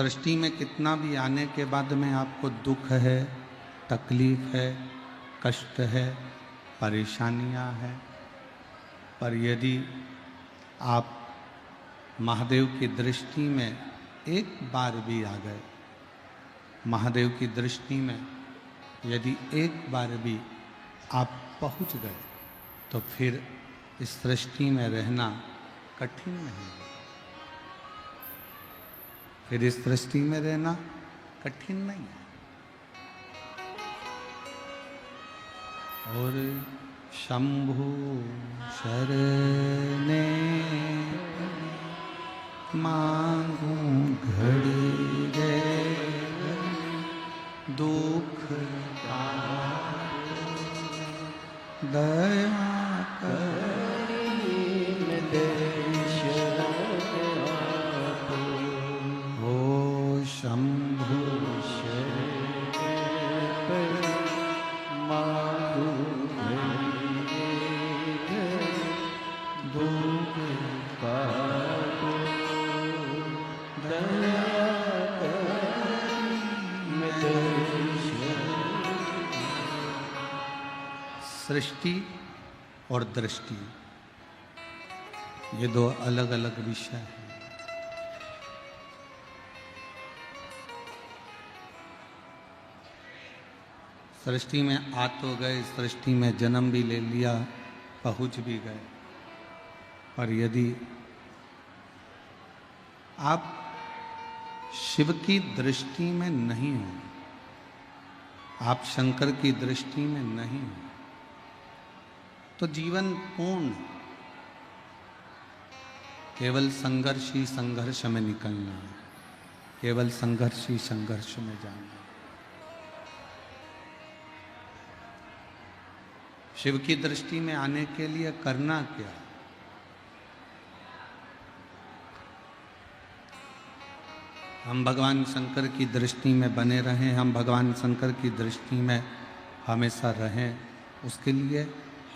सृष्टि में कितना भी आने के बाद में आपको दुख है, तकलीफ है, कष्ट है, परेशानियां हैं, पर यदि आप महादेव की दृष्टि में एक बार भी आ गए, महादेव की दृष्टि में यदि एक बार भी आप पहुंच गए, तो फिर इस सृष्टि में रहना कठिन नहीं है। फिर इस सृष्टि में रहना कठिन नहीं है। और शंभु शरणे मांगू घड़ी रे दुख दया शंभु मांगू दुख सृष्टि और दृष्टि, ये दो अलग अलग विषय हैं। सृष्टि में आ तो गए, सृष्टि में जन्म भी ले लिया, पहुंच भी गए, पर यदि आप शिव की दृष्टि में नहीं हो, आप शंकर की दृष्टि में नहीं हो, तो जीवन पूर्ण केवल संघर्ष ही संघर्ष में निकलना है, केवल संघर्ष ही संघर्ष में जाना है। शिव की दृष्टि में आने के लिए करना क्या? हम भगवान शंकर की दृष्टि में बने रहें, हम भगवान शंकर की दृष्टि में हमेशा रहें, उसके लिए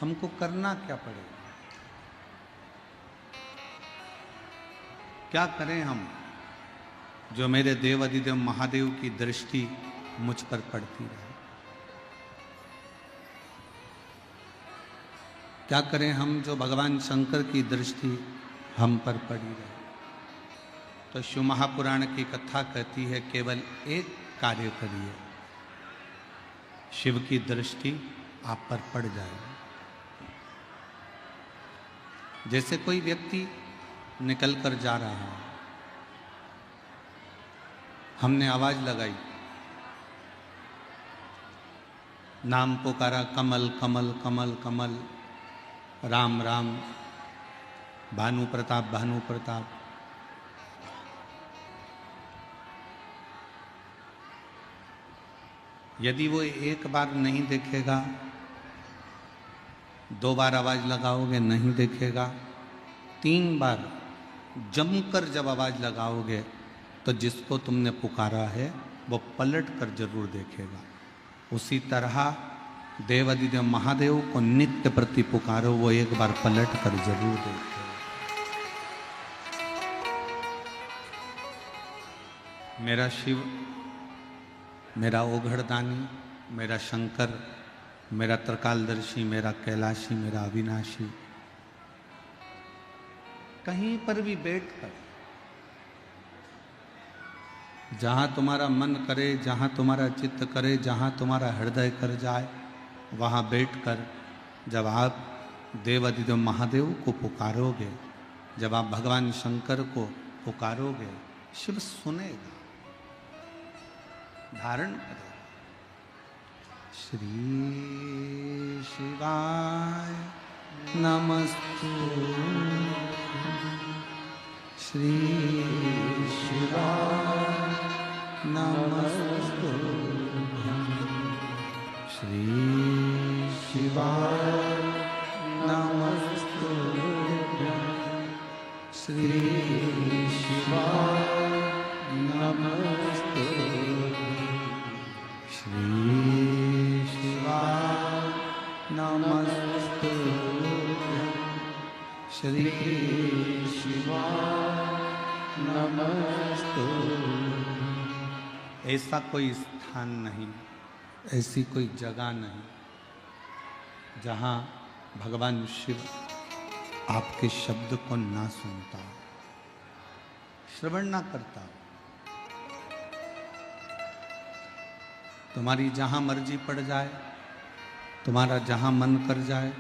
हमको करना क्या पड़ेगा? क्या करें हम जो मेरे देव अधिदेव महादेव की दृष्टि मुझ पर पड़ती रहे? क्या करें हम जो भगवान शंकर की दृष्टि हम पर पड़ी रहे? तो शिव महापुराण की कथा कहती है, केवल एक कार्य करिए, शिव की दृष्टि आप पर पड़ जाएगी। जैसे कोई व्यक्ति निकल कर जा रहा है, हमने आवाज लगाई, नाम पुकारा, कमल कमल कमल कमल, राम राम, भानु प्रताप भानु प्रताप। यदि वो एक बार नहीं देखेगा, दो बार आवाज लगाओगे नहीं देखेगा, तीन बार जमकर जब आवाज लगाओगे तो जिसको तुमने पुकारा है वो पलट कर जरूर देखेगा। उसी तरह देव अधिदेव महादेव को नित्य प्रति पुकारो, वो एक बार पलट कर जरूर देखेगा। मेरा शिव, मेरा ओघड़दानी, मेरा शंकर, मेरा त्रिकालदर्शी, मेरा कैलाशी, मेरा अविनाशी, कहीं पर भी बैठकर, जहां तुम्हारा मन करे, जहां तुम्हारा चित्त करे, जहां तुम्हारा हृदय कर जाए, वहां बैठकर जब आप देव अधिदेव महादेव को पुकारोगे, जब आप भगवान शंकर को पुकारोगे, शिव सुनेगा, धारण करेगा। श्री शिवाय नमस्तु, श्री शिवाय नमस्तु, श्री शिवाय नमस्तु, श्री शिवाय नमस्तु, श्री शिवाय नमस्तु, श्री शिवाय नमस्तु। ऐसा कोई स्थान नहीं, ऐसी कोई जगह नहीं जहाँ भगवान शिव आपके शब्द को ना सुनता हो, श्रवण ना करता हो। तुम्हारी जहाँ मर्जी पड़ जाए, तुम्हारा जहाँ मन कर जाए,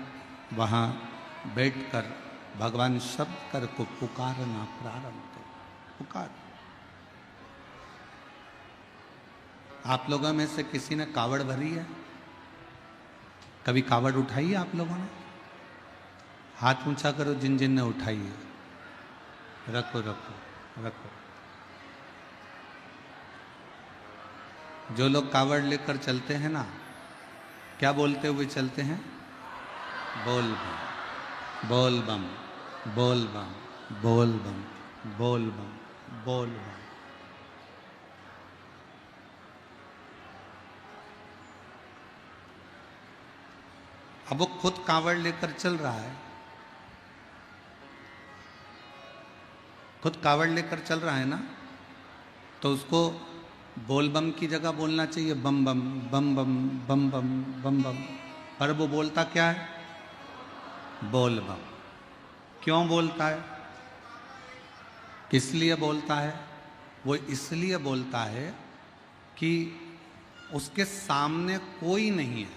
वहाँ बैठकर भगवान शब्द कर को पुकारना प्रारंभ करो। पुकार। आप लोगों में से किसी ने कावड़ भरी है? कभी कावड़ उठाई है आप लोगों ने? हाथ ऊंचा करो जिन जिन ने उठाई है। रखो रखो रखो। जो लोग कावड़ लेकर चलते हैं ना, क्या बोलते हुए चलते हैं? बोल बम बोल बम बोल बम बोल बम बोल बम बोल बम। अब वो खुद कावड़ लेकर चल रहा है, खुद कावड़ लेकर चल रहा है ना, तो उसको बोल बम की जगह बोलना चाहिए बम बम बम बम बम बम बम बम। पर वो बोलता क्या है? बोल बम। क्यों बोलता है? किस लिए बोलता है? वो इसलिए बोलता है कि उसके सामने कोई नहीं है,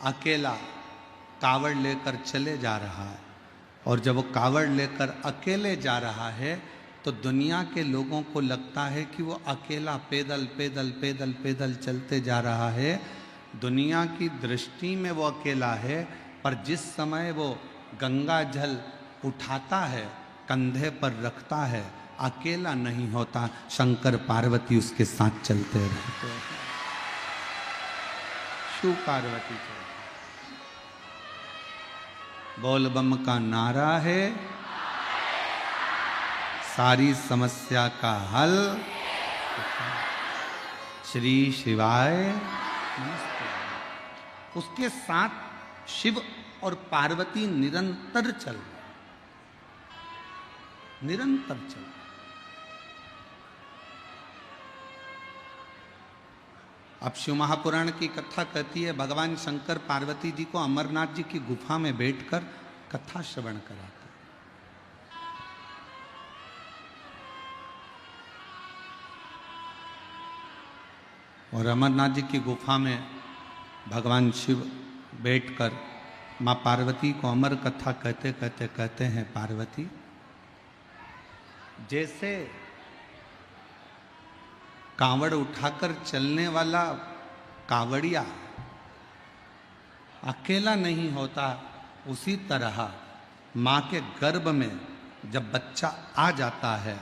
अकेला कावड़ लेकर चले जा रहा है। और जब वो कावड़ लेकर अकेले जा रहा है तो दुनिया के लोगों को लगता है कि वो अकेला पैदल पैदल पैदल पैदल चलते जा रहा है। दुनिया की दृष्टि में वो अकेला है, पर जिस समय वो गंगा जल उठाता है, कंधे पर रखता है, अकेला नहीं होता, शंकर पार्वती उसके साथ चलते रहते हैं। शिव पार्वती चलते। बोल बम का नारा है सारी समस्या का हल। श्री शिवाय नमस्ते। उसके साथ शिव और पार्वती निरंतर चल रहे, निरंतर चल रहे। अब शिव महापुराण की कथा कहती है भगवान शंकर पार्वती जी को अमरनाथ जी की गुफा में बैठकर कथा श्रवण कराते। और अमरनाथ जी की गुफा में भगवान शिव बैठकर माँ पार्वती को अमर कथा कहते कहते कहते हैं, पार्वती जैसे कांवड़ उठाकर चलने वाला कांवड़िया अकेला नहीं होता, उसी तरह माँ के गर्भ में जब बच्चा आ जाता है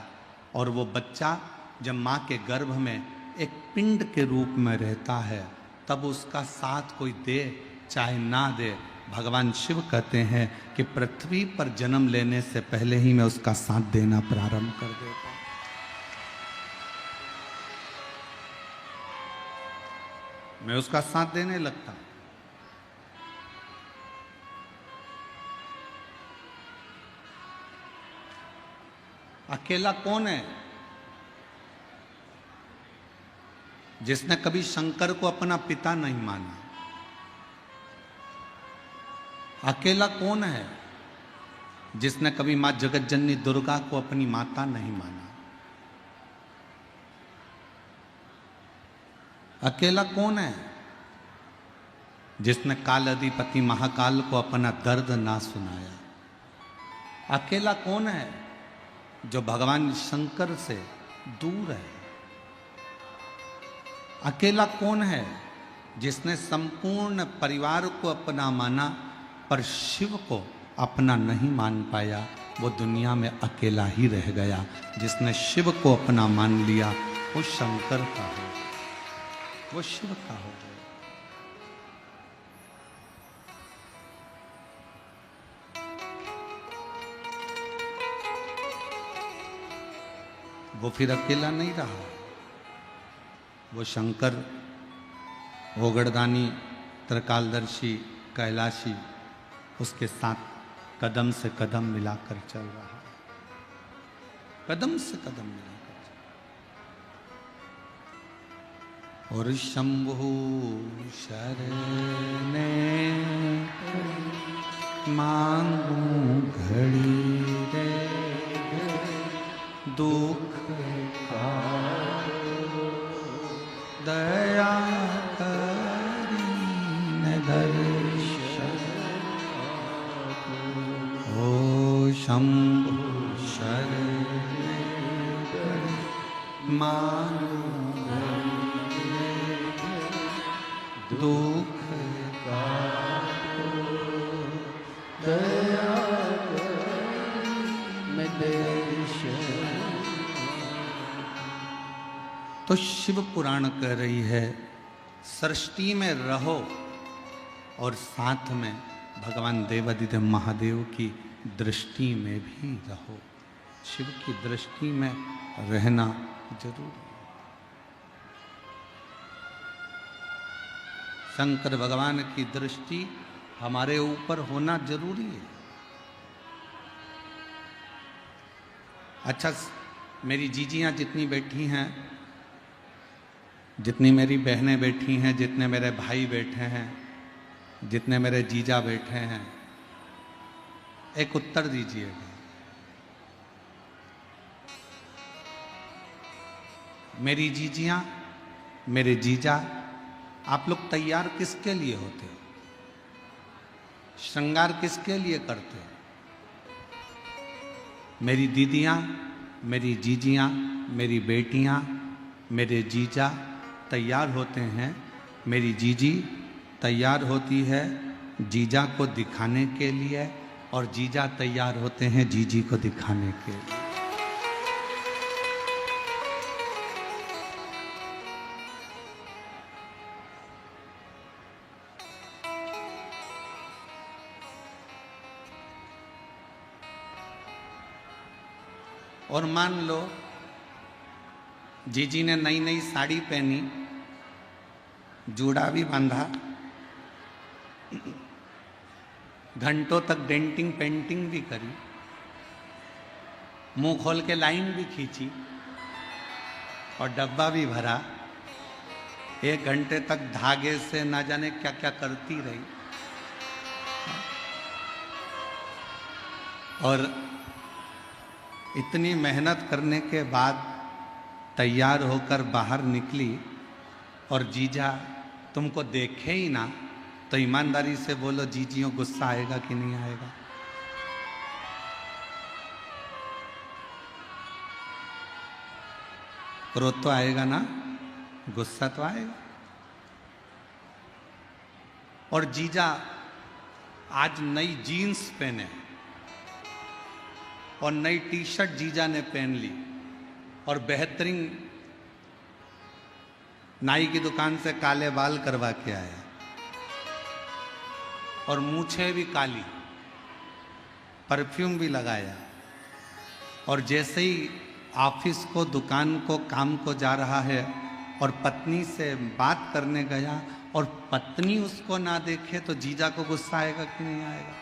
और वो बच्चा जब माँ के गर्भ में एक पिंड के रूप में रहता है, तब उसका साथ कोई दे चाहे ना दे, भगवान शिव कहते हैं कि पृथ्वी पर जन्म लेने से पहले ही मैं उसका साथ देना प्रारंभ कर देता हूं। मैं उसका साथ देने लगता हूं। अकेला कौन है? जिसने कभी शंकर को अपना पिता नहीं माना। अकेला कौन है? जिसने कभी मां जगत जननी दुर्गा को अपनी माता नहीं माना। अकेला कौन है? जिसने काल अधिपति महाकाल को अपना दर्द ना सुनाया। अकेला कौन है? जो भगवान शंकर से दूर है। अकेला कौन है? जिसने संपूर्ण परिवार को अपना माना पर शिव को अपना नहीं मान पाया, वो दुनिया में अकेला ही रह गया। जिसने शिव को अपना मान लिया वो शंकर का हो, वो शिव का हो गया। वो फिर अकेला नहीं रहा। वो शंकर ओगड़दानी त्रिकालदर्शी कैलाशी उसके साथ कदम से कदम मिलाकर चल रहा है, कदम से कदम मिलाकर चल। और शंभु शरणे मांगू घड़ी रे दुख का दया करीने दर्शन ओ शंभु शरणे मांगू दुख का दया में तो शिव पुराण कह रही है सृष्टि में रहो और साथ में भगवान देवादिदेव महादेव की दृष्टि में भी रहो। शिव की दृष्टि में रहना जरूरी है। शंकर भगवान की दृष्टि हमारे ऊपर होना जरूरी है। अच्छा, मेरी जीजियां जितनी बैठी हैं, जितनी मेरी बहनें बैठी हैं, जितने मेरे भाई बैठे हैं, जितने मेरे जीजा बैठे हैं, एक उत्तर दीजिएगा। मेरी जीजियां, मेरे जीजा, आप लोग तैयार किसके लिए होते हो? श्रृंगार किसके लिए करते हो? मेरी दीदियां, मेरी जीजियां, मेरी बेटियां, मेरे जीजा तैयार होते हैं। मेरी जीजी तैयार होती है जीजा को दिखाने के लिए और जीजा तैयार होते हैं जीजी को दिखाने के लिए। और मान लो जीजी ने नई नई साड़ी पहनी, जूड़ा भी बांधा, घंटों तक डेंटिंग पेंटिंग भी करी, मुंह खोल के लाइन भी खींची और डब्बा भी भरा, 1 घंटे तक धागे से ना जाने क्या क्या करती रही और इतनी मेहनत करने के बाद तैयार होकर बाहर निकली और जीजा तुमको देखे ही ना, तो ईमानदारी से बोलो जीजियों, गुस्सा आएगा कि नहीं आएगा? क्रोध तो आएगा ना, गुस्सा तो आएगा। और जीजा आज नई जीन्स पहने और नई टी शर्ट जीजा ने पहन ली और बेहतरीन नाई की दुकान से काले बाल करवा के आया और मूछें भी काली, परफ्यूम भी लगाया और जैसे ही ऑफिस को, दुकान को, काम को जा रहा है और पत्नी से बात करने गया और पत्नी उसको ना देखे तो जीजा को गुस्सा आएगा कि नहीं आएगा?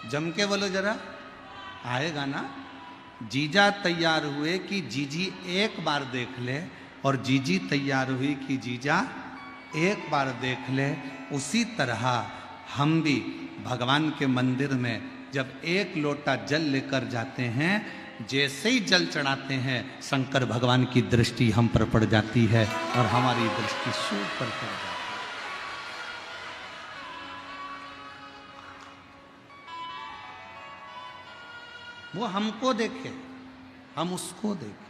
जम के बोलो जरा, आएगा ना? जीजा तैयार हुए कि जीजी एक बार देख ले और जीजी तैयार हुई कि जीजा एक बार देख ले। उसी तरह हम भी भगवान के मंदिर में जब 1 लोटा जल लेकर जाते हैं, जैसे ही जल चढ़ाते हैं शंकर भगवान की दृष्टि हम पर पड़ जाती है और हमारी दृष्टि शिव पर पड़ जाती है। वो हमको देखे, हम उसको देखें।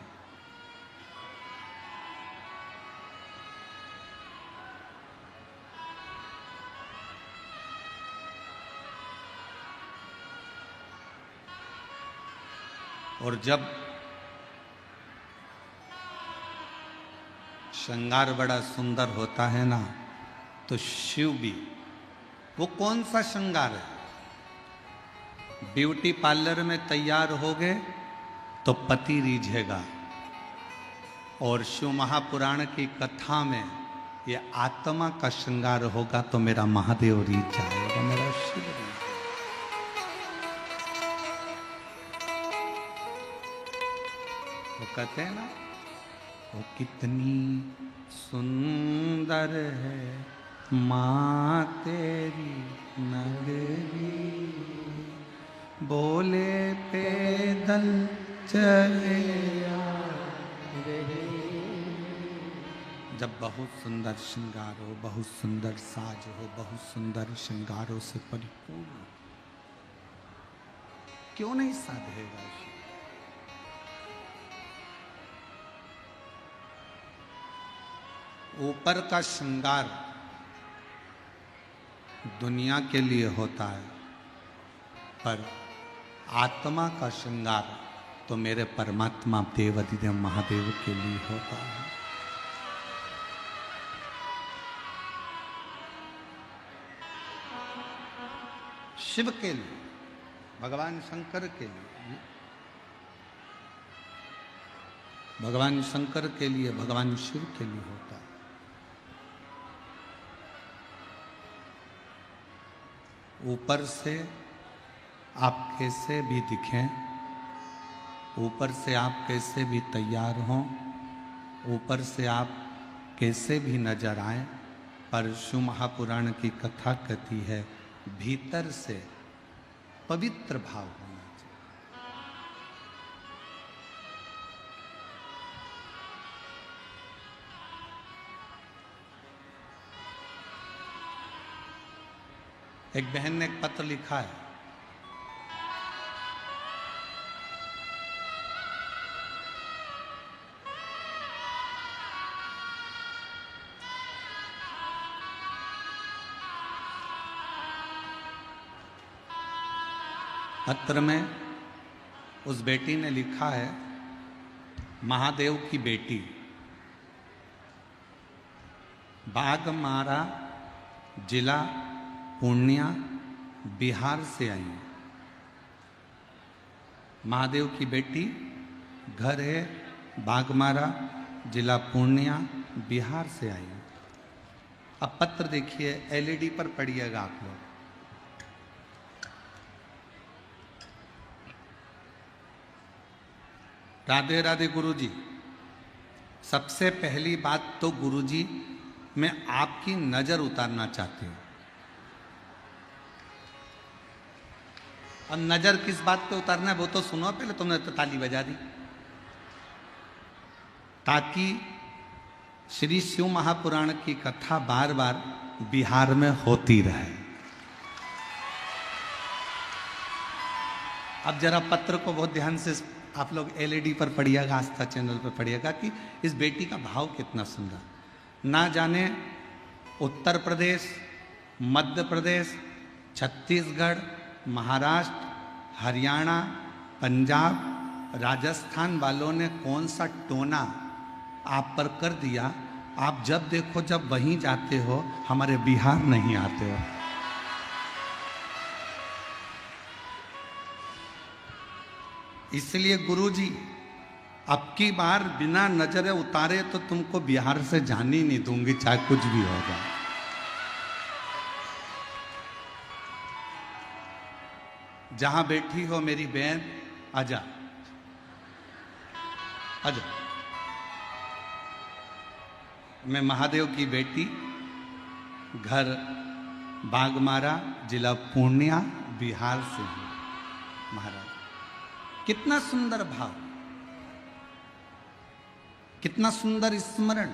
और जब श्रृंगार बड़ा सुंदर होता है ना, तो शिव भी, वो कौन सा श्रृंगार है? ब्यूटी पार्लर में तैयार हो गए तो पति रीझेगा, और शिव महापुराण की कथा में ये आत्मा का श्रृंगार होगा तो मेरा महादेव रीझ जाएगा, मेरा शिव रीझ। वो कहते हैं ना, वो कितनी सुंदर है माँ तेरी नगरी, बोले पैदल चले जब बहुत सुंदर श्रृंगार हो, बहुत सुंदर साज हो, बहुत सुंदर श्रृंगारों से परिपूर्ण, क्यों नहीं साधेगा? ऊपर का श्रृंगार दुनिया के लिए होता है, पर आत्मा का श्रृंगार तो मेरे परमात्मा देवाधिदेव महादेव के लिए होता है। शिव के लिए, भगवान शंकर के लिए, भगवान शंकर के लिए, भगवान शिव के लिए होता है। ऊपर से आप कैसे भी दिखें, ऊपर से आप कैसे भी तैयार हों, ऊपर से आप कैसे भी नजर आए, पर शिव महापुराण की कथा कहती है भीतर से पवित्र भाव होना चाहिए। एक बहन ने एक पत्र लिखा है, पत्र में उस बेटी ने लिखा है, महादेव की बेटी बाघमारा जिला पूर्णिया बिहार से आई है। महादेव की बेटी, घर है बाघमारा जिला पूर्णिया बिहार से आई है। अब पत्र देखिए, एलईडी पर पढ़िएगा आप लोग। राधे राधे गुरुजी। सबसे पहली बात तो गुरुजी, मैं आपकी नजर उतारना चाहती हूं। अब नजर किस बात पे उतारना है वो तो सुनो, पहले तुमने तो ताली बजा दी, ताकि श्री शिव महापुराण की कथा बार बार बिहार में होती रहे। अब जरा पत्र को बहुत ध्यान से आप लोग एलईडी पर पढ़िएगा, आस्था चैनल पर पढ़िएगा कि इस बेटी का भाव कितना सुंदर। ना जाने उत्तर प्रदेश, मध्य प्रदेश, छत्तीसगढ़, महाराष्ट्र, हरियाणा, पंजाब, राजस्थान वालों ने कौन सा टोना आप पर कर दिया। आप जब देखो, जब वहीं जाते हो, हमारे बिहार नहीं आते हो। इसलिए गुरुजी, अब की बार बिना नजरे उतारे तो तुमको बिहार से जाने नहीं दूंगी, चाहे कुछ भी हो जाए। जहां बैठी हो मेरी बहन, आजा आजा। मैं महादेव की बेटी, घर बाघमारा जिला पूर्णिया बिहार से हूं। महाराज, कितना सुंदर भाव, कितना सुंदर स्मरण,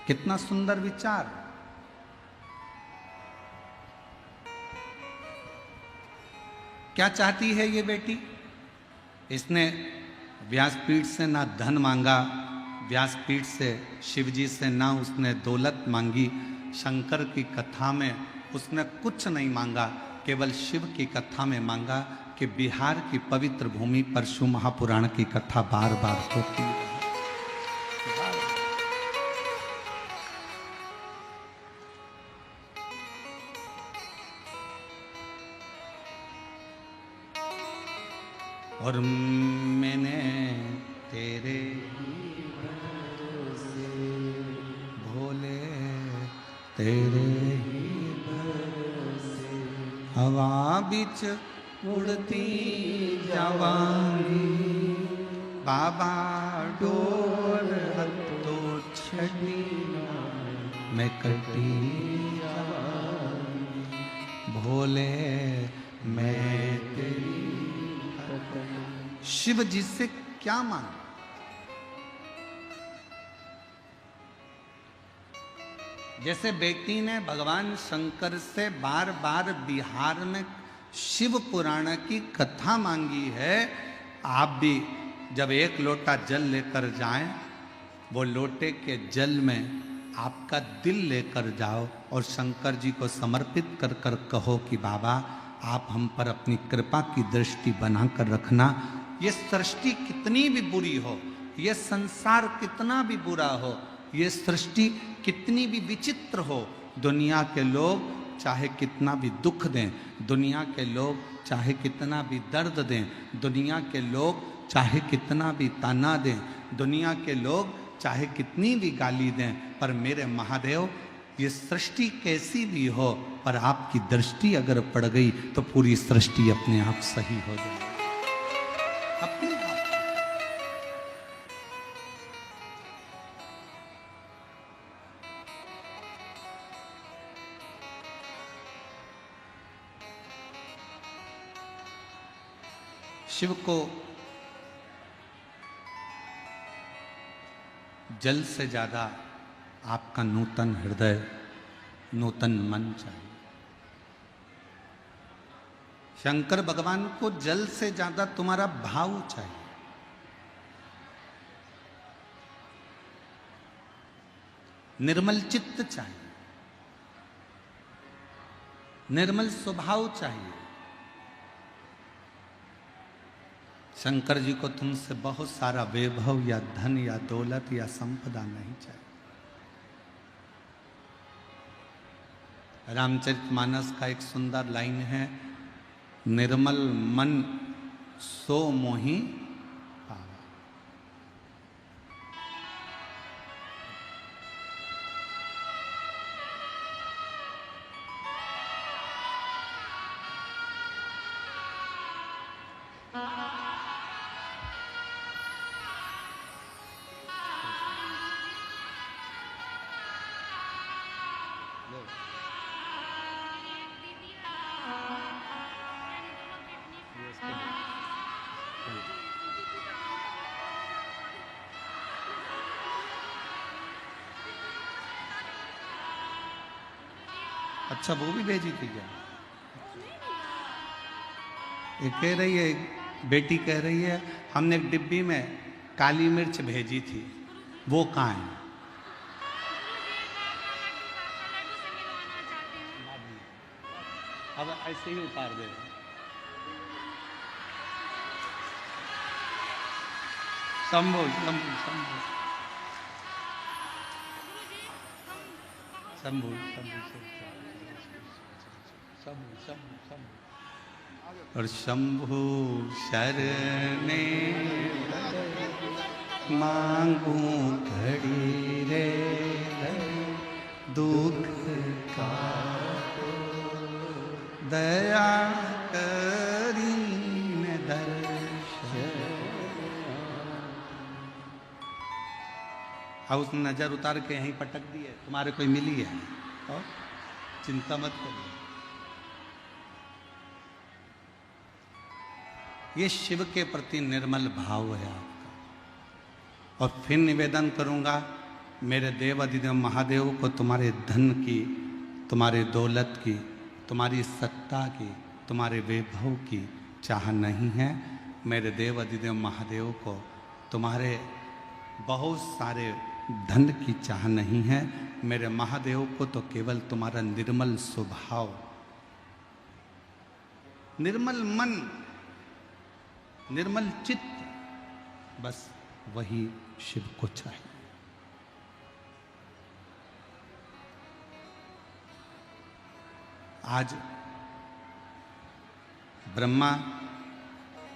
कितना सुंदर विचार। क्या चाहती है ये बेटी? इसने व्यासपीठ से ना धन मांगा, व्यासपीठ से शिवजी से ना उसने दौलत मांगी, शंकर की कथा में उसने कुछ नहीं मांगा, केवल शिव की कथा में मांगा कि बिहार की पवित्र भूमि पर शिव महापुराण की कथा बार बार होती है। और मैंने तेरे भरोसे भोले, तेरे ही भरोसे हवा बिच उड़ती जवानी, बाबा डोर हतो छड़ी मैं कटी भोले मैं तेरी। शिव जी से क्या मांग? जैसे बेटी ने भगवान शंकर से बार बार बिहार में शिव पुराण की कथा मांगी है, आप भी जब एक लोटा जल लेकर जाएं, वो लोटे के जल में आपका दिल लेकर जाओ और शंकर जी को समर्पित कर कर कहो कि बाबा आप हम पर अपनी कृपा की दृष्टि बनाकर रखना। ये सृष्टि कितनी भी बुरी हो, ये संसार कितना भी बुरा हो, ये सृष्टि कितनी भी विचित्र हो, दुनिया के लोग चाहे कितना भी दुख दें, दुनिया के लोग चाहे कितना भी दर्द दें, दुनिया के लोग चाहे कितना भी ताना दें, दुनिया के लोग चाहे कितनी भी गाली दें, पर मेरे महादेव ये सृष्टि कैसी भी हो, पर आपकी दृष्टि अगर पड़ गई तो पूरी सृष्टि अपने आप सही हो जाए। अपने आप। शिव को जल से ज्यादा आपका नूतन हृदय, नूतन मन चाहिए। शंकर भगवान को जल से ज्यादा तुम्हारा भाव चाहिए। निर्मल चित्त चाहिए, निर्मल स्वभाव चाहिए। शंकर जी को तुमसे बहुत सारा वैभव या धन या दौलत या संपदा नहीं चाहिए। रामचरितमानस का एक सुंदर लाइन है, निर्मल मन सो मोहि पावा। अच्छा, वो भी भेजी थी क्या? ये कह रही है, बेटी कह रही है हमने एक डिब्बी में काली मिर्च भेजी थी, वो कहाँ है? अब ऐसे ही उतार दे। शंभो शंभो शंभो शंभो शंभो शंभो शंभो। और शंभो शरणे मांगू घड़ी रे दुख का दया करी दर्शन। अब उसने नजर उतार के यहीं पटक दी है, तुम्हारे कोई मिली है और चिंता मत करिए। ये शिव के प्रति निर्मल भाव है आपका। और फिर निवेदन करूंगा, मेरे देव अधिदेव महादेव को तुम्हारे धन की, तुम्हारे दौलत की, तुम्हारी सत्ता की, तुम्हारे वैभव की चाह नहीं है। मेरे देव अधिदेव महादेव को तुम्हारे बहुत सारे धन की चाह नहीं है। मेरे महादेव को तो केवल तुम्हारा निर्मल स्वभाव, निर्मल मन, निर्मल चित्त, बस वही शिव को चाहिए। आज ब्रह्मा,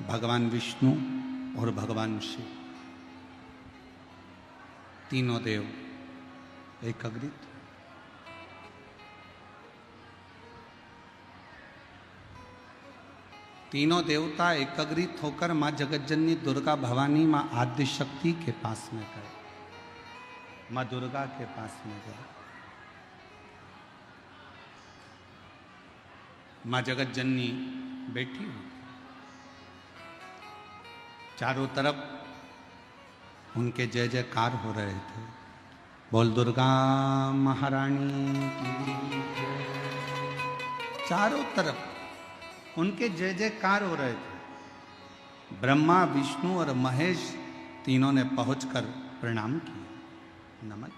भगवान विष्णु और भगवान शिव, तीनों देव एकत्रित। तीनों देवता एकत्रित होकर माँ जगतजननी दुर्गा भवानी माँ आद्य शक्ति के पास में गए, माँ दुर्गा के पास में गए। माँ जगतजननी बैठी हुई, चारों तरफ उनके जय जयकार हो रहे थे। बोल दुर्गा महारानी की जय। चारों तरफ उनके जय जयकार हो रहे थे। ब्रह्मा, विष्णु और महेश तीनों ने पहुंचकर प्रणाम किया, नमन।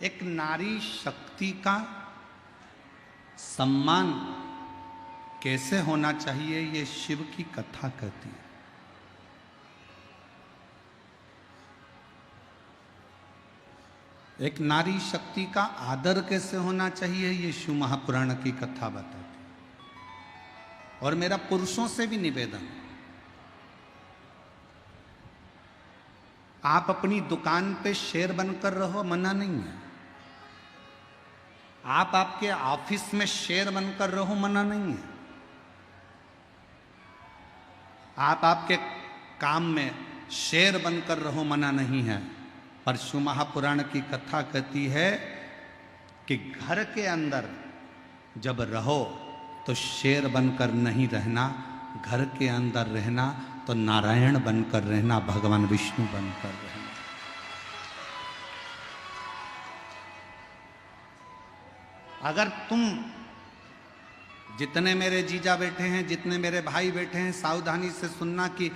एक नारी शक्ति का सम्मान कैसे होना चाहिए, ये शिव की कथा कहती है। एक नारी शक्ति का आदर कैसे होना चाहिए, ये शिव महापुराण की कथा बताती है। और मेरा पुरुषों से भी निवेदन, आप अपनी दुकान पे शेर बनकर रहो, मना नहीं है। आप आपके ऑफिस में शेर बनकर रहो, मना नहीं है। आप आपके काम में शेर बनकर रहो, मना नहीं है। पर शिव महापुराण की कथा कहती है कि घर के अंदर जब रहो तो शेर बनकर नहीं रहना, घर के अंदर रहना तो नारायण बनकर रहना, भगवान विष्णु बनकर रहना। अगर तुम, जितने मेरे जीजा बैठे हैं, जितने मेरे भाई बैठे हैं, सावधानी से सुनना कि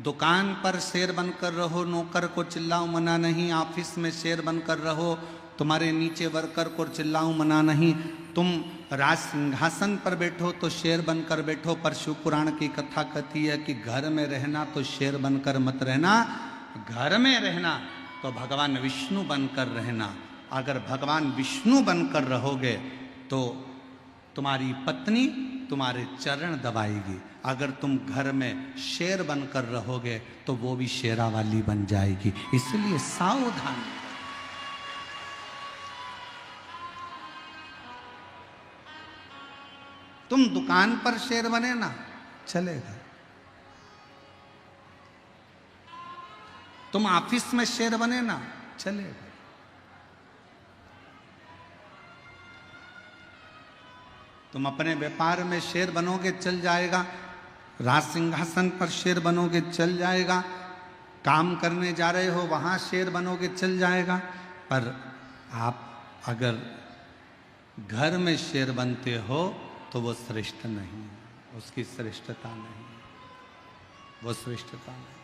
दुकान पर शेर बनकर रहो, नौकर को चिल्लाओ, मना नहीं। ऑफिस में शेर बनकर रहो, तुम्हारे नीचे वर्कर को चिल्लाओ, मना नहीं। तुम राज सिंहासन पर बैठो तो शेर बनकर बैठो, पर शिव पुराण की कथा कहती है कि घर में रहना तो शेर बनकर मत रहना, घर में रहना तो भगवान विष्णु बनकर रहना। अगर भगवान विष्णु बनकर रहोगे तो तुम्हारी पत्नी तुम्हारे चरण दबाएगी। अगर तुम घर में शेर बनकर रहोगे तो वो भी शेरा वाली बन जाएगी। इसलिए सावधान। तुम दुकान पर शेर बने ना, चलेगा। तुम ऑफिस में शेर बने ना, चलेगा। तुम अपने व्यापार में शेर बनोगे, चल जाएगा। राज सिंहासन पर शेर बनोगे, चल जाएगा। काम करने जा रहे हो, वहां शेर बनोगे, चल जाएगा। पर आप अगर घर में शेर बनते हो तो वो श्रेष्ठ नहीं है, उसकी श्रेष्ठता नहीं, वो श्रेष्ठता नहीं।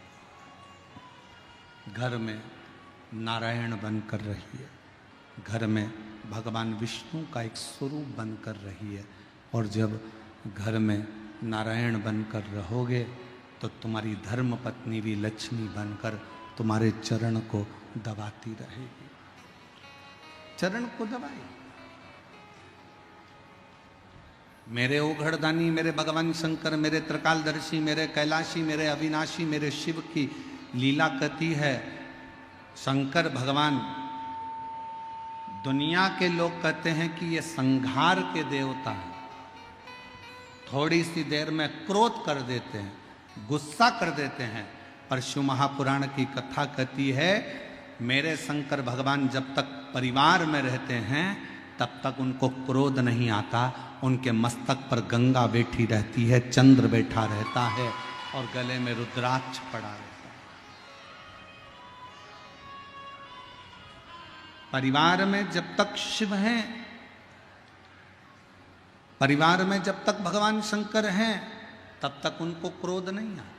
घर में नारायण बनकर रहिए, घर में भगवान विष्णु का एक स्वरूप बनकर रहिए। और जब घर में नारायण बनकर रहोगे तो तुम्हारी धर्म पत्नी भी लक्ष्मी बनकर तुम्हारे चरण को दबाती रहेगी, चरण को दबाए। मेरे ओघड़दानी, मेरे भगवान शंकर, मेरे त्रिकालदर्शी, मेरे कैलाशी, मेरे अविनाशी, मेरे शिव की लीला कहती है। शंकर भगवान, दुनिया के लोग कहते हैं कि ये संहार के देवता हैं, थोड़ी सी देर में क्रोध कर देते हैं, गुस्सा कर देते हैं। पर शिव महापुराण की कथा कहती है मेरे शंकर भगवान जब तक परिवार में रहते हैं तब तक उनको क्रोध नहीं आता। उनके मस्तक पर गंगा बैठी रहती है, चंद्र बैठा रहता है और गले में रुद्राक्ष पड़ा रहता है। परिवार में जब तक शिव हैं, परिवार में जब तक भगवान शंकर हैं, तब तक उनको क्रोध नहीं आता।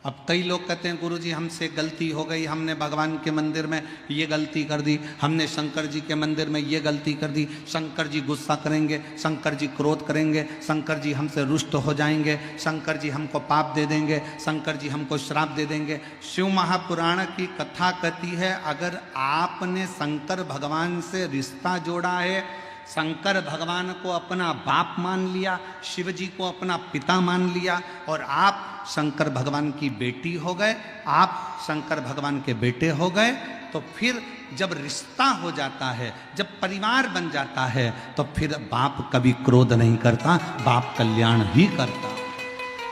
अब कई लोग कहते हैं गुरुजी हमसे गलती हो गई, हमने भगवान के मंदिर में ये गलती कर दी, हमने शंकर जी के मंदिर में ये गलती कर दी, शंकर जी गुस्सा करेंगे, शंकर जी क्रोध करेंगे, शंकर जी हमसे रुष्ट हो जाएंगे, शंकर जी हमको पाप दे देंगे, शंकर जी हमको श्राप दे देंगे। शिव महापुराण की कथा कहती है अगर आपने शंकर भगवान से रिश्ता जोड़ा है, शंकर भगवान को अपना बाप मान लिया, शिव जी को अपना पिता मान लिया और आप शंकर भगवान की बेटी हो गए, आप शंकर भगवान के बेटे हो गए, तो फिर जब रिश्ता हो जाता है, जब परिवार बन जाता है, तो फिर बाप कभी क्रोध नहीं करता, बाप कल्याण ही करता।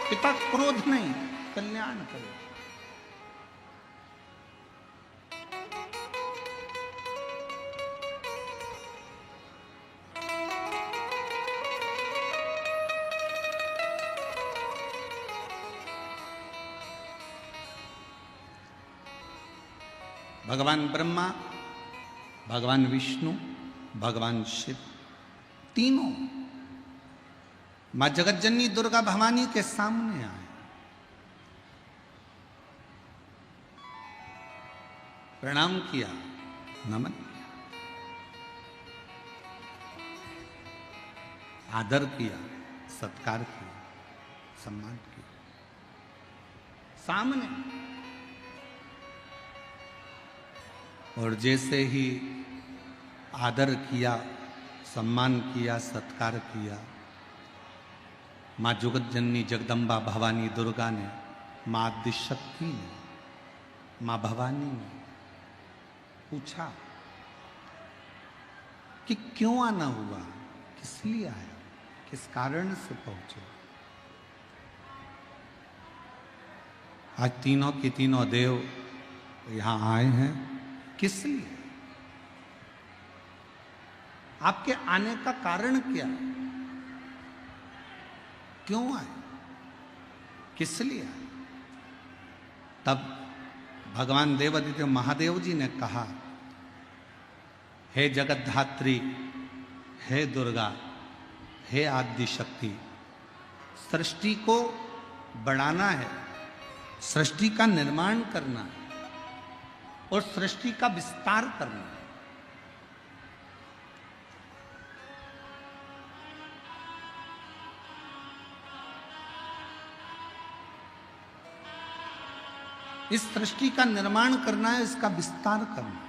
पिता क्रोध नहीं, कल्याण करे। भगवान ब्रह्मा, भगवान विष्णु, भगवान शिव, तीनों मां जगतजननी दुर्गा भवानी के सामने आए। प्रणाम किया, नमन किया, आदर किया, सत्कार किया, सम्मान किया। सामने। और जैसे ही आदर किया, सम्मान किया, सत्कार किया, माँ जगतजननी जगदम्बा भवानी दुर्गा ने, माँ आदिशक्ति ने, माँ भवानी ने पूछा कि क्यों आना हुआ, किस लिए आया, किस कारण से पहुंचे। आज तीनों की तीनों देव यहां आए हैं, किस लिए? आपके आने का कारण क्या है? क्यों आए, किस लिए आए? तब भगवान देवादिदेव महादेव जी ने कहा, हे जगतधात्री, हे दुर्गा, हे आदि शक्ति, सृष्टि को बढ़ाना है, सृष्टि का निर्माण करना है और सृष्टि का विस्तार करना है। इस सृष्टि का निर्माण करना है, इसका विस्तार करना है।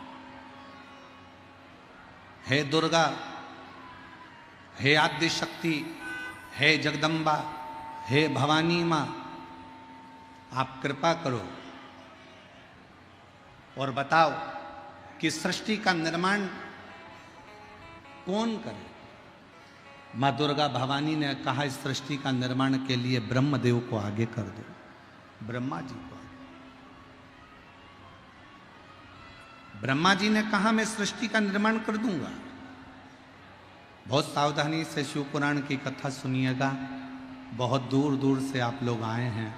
हे दुर्गा, हे आद्य शक्ति, हे जगदम्बा, हे भवानी मां, आप कृपा करो और बताओ कि सृष्टि का निर्माण कौन करे। मां दुर्गा भवानी ने कहा, इस सृष्टि का निर्माण के लिए ब्रह्मदेव को आगे कर दो, ब्रह्मा जी को। ब्रह्मा जी ने कहा, मैं सृष्टि का निर्माण कर दूंगा। बहुत सावधानी से शिव पुराण की कथा सुनिएगा। बहुत दूर दूर से आप लोग आए हैं,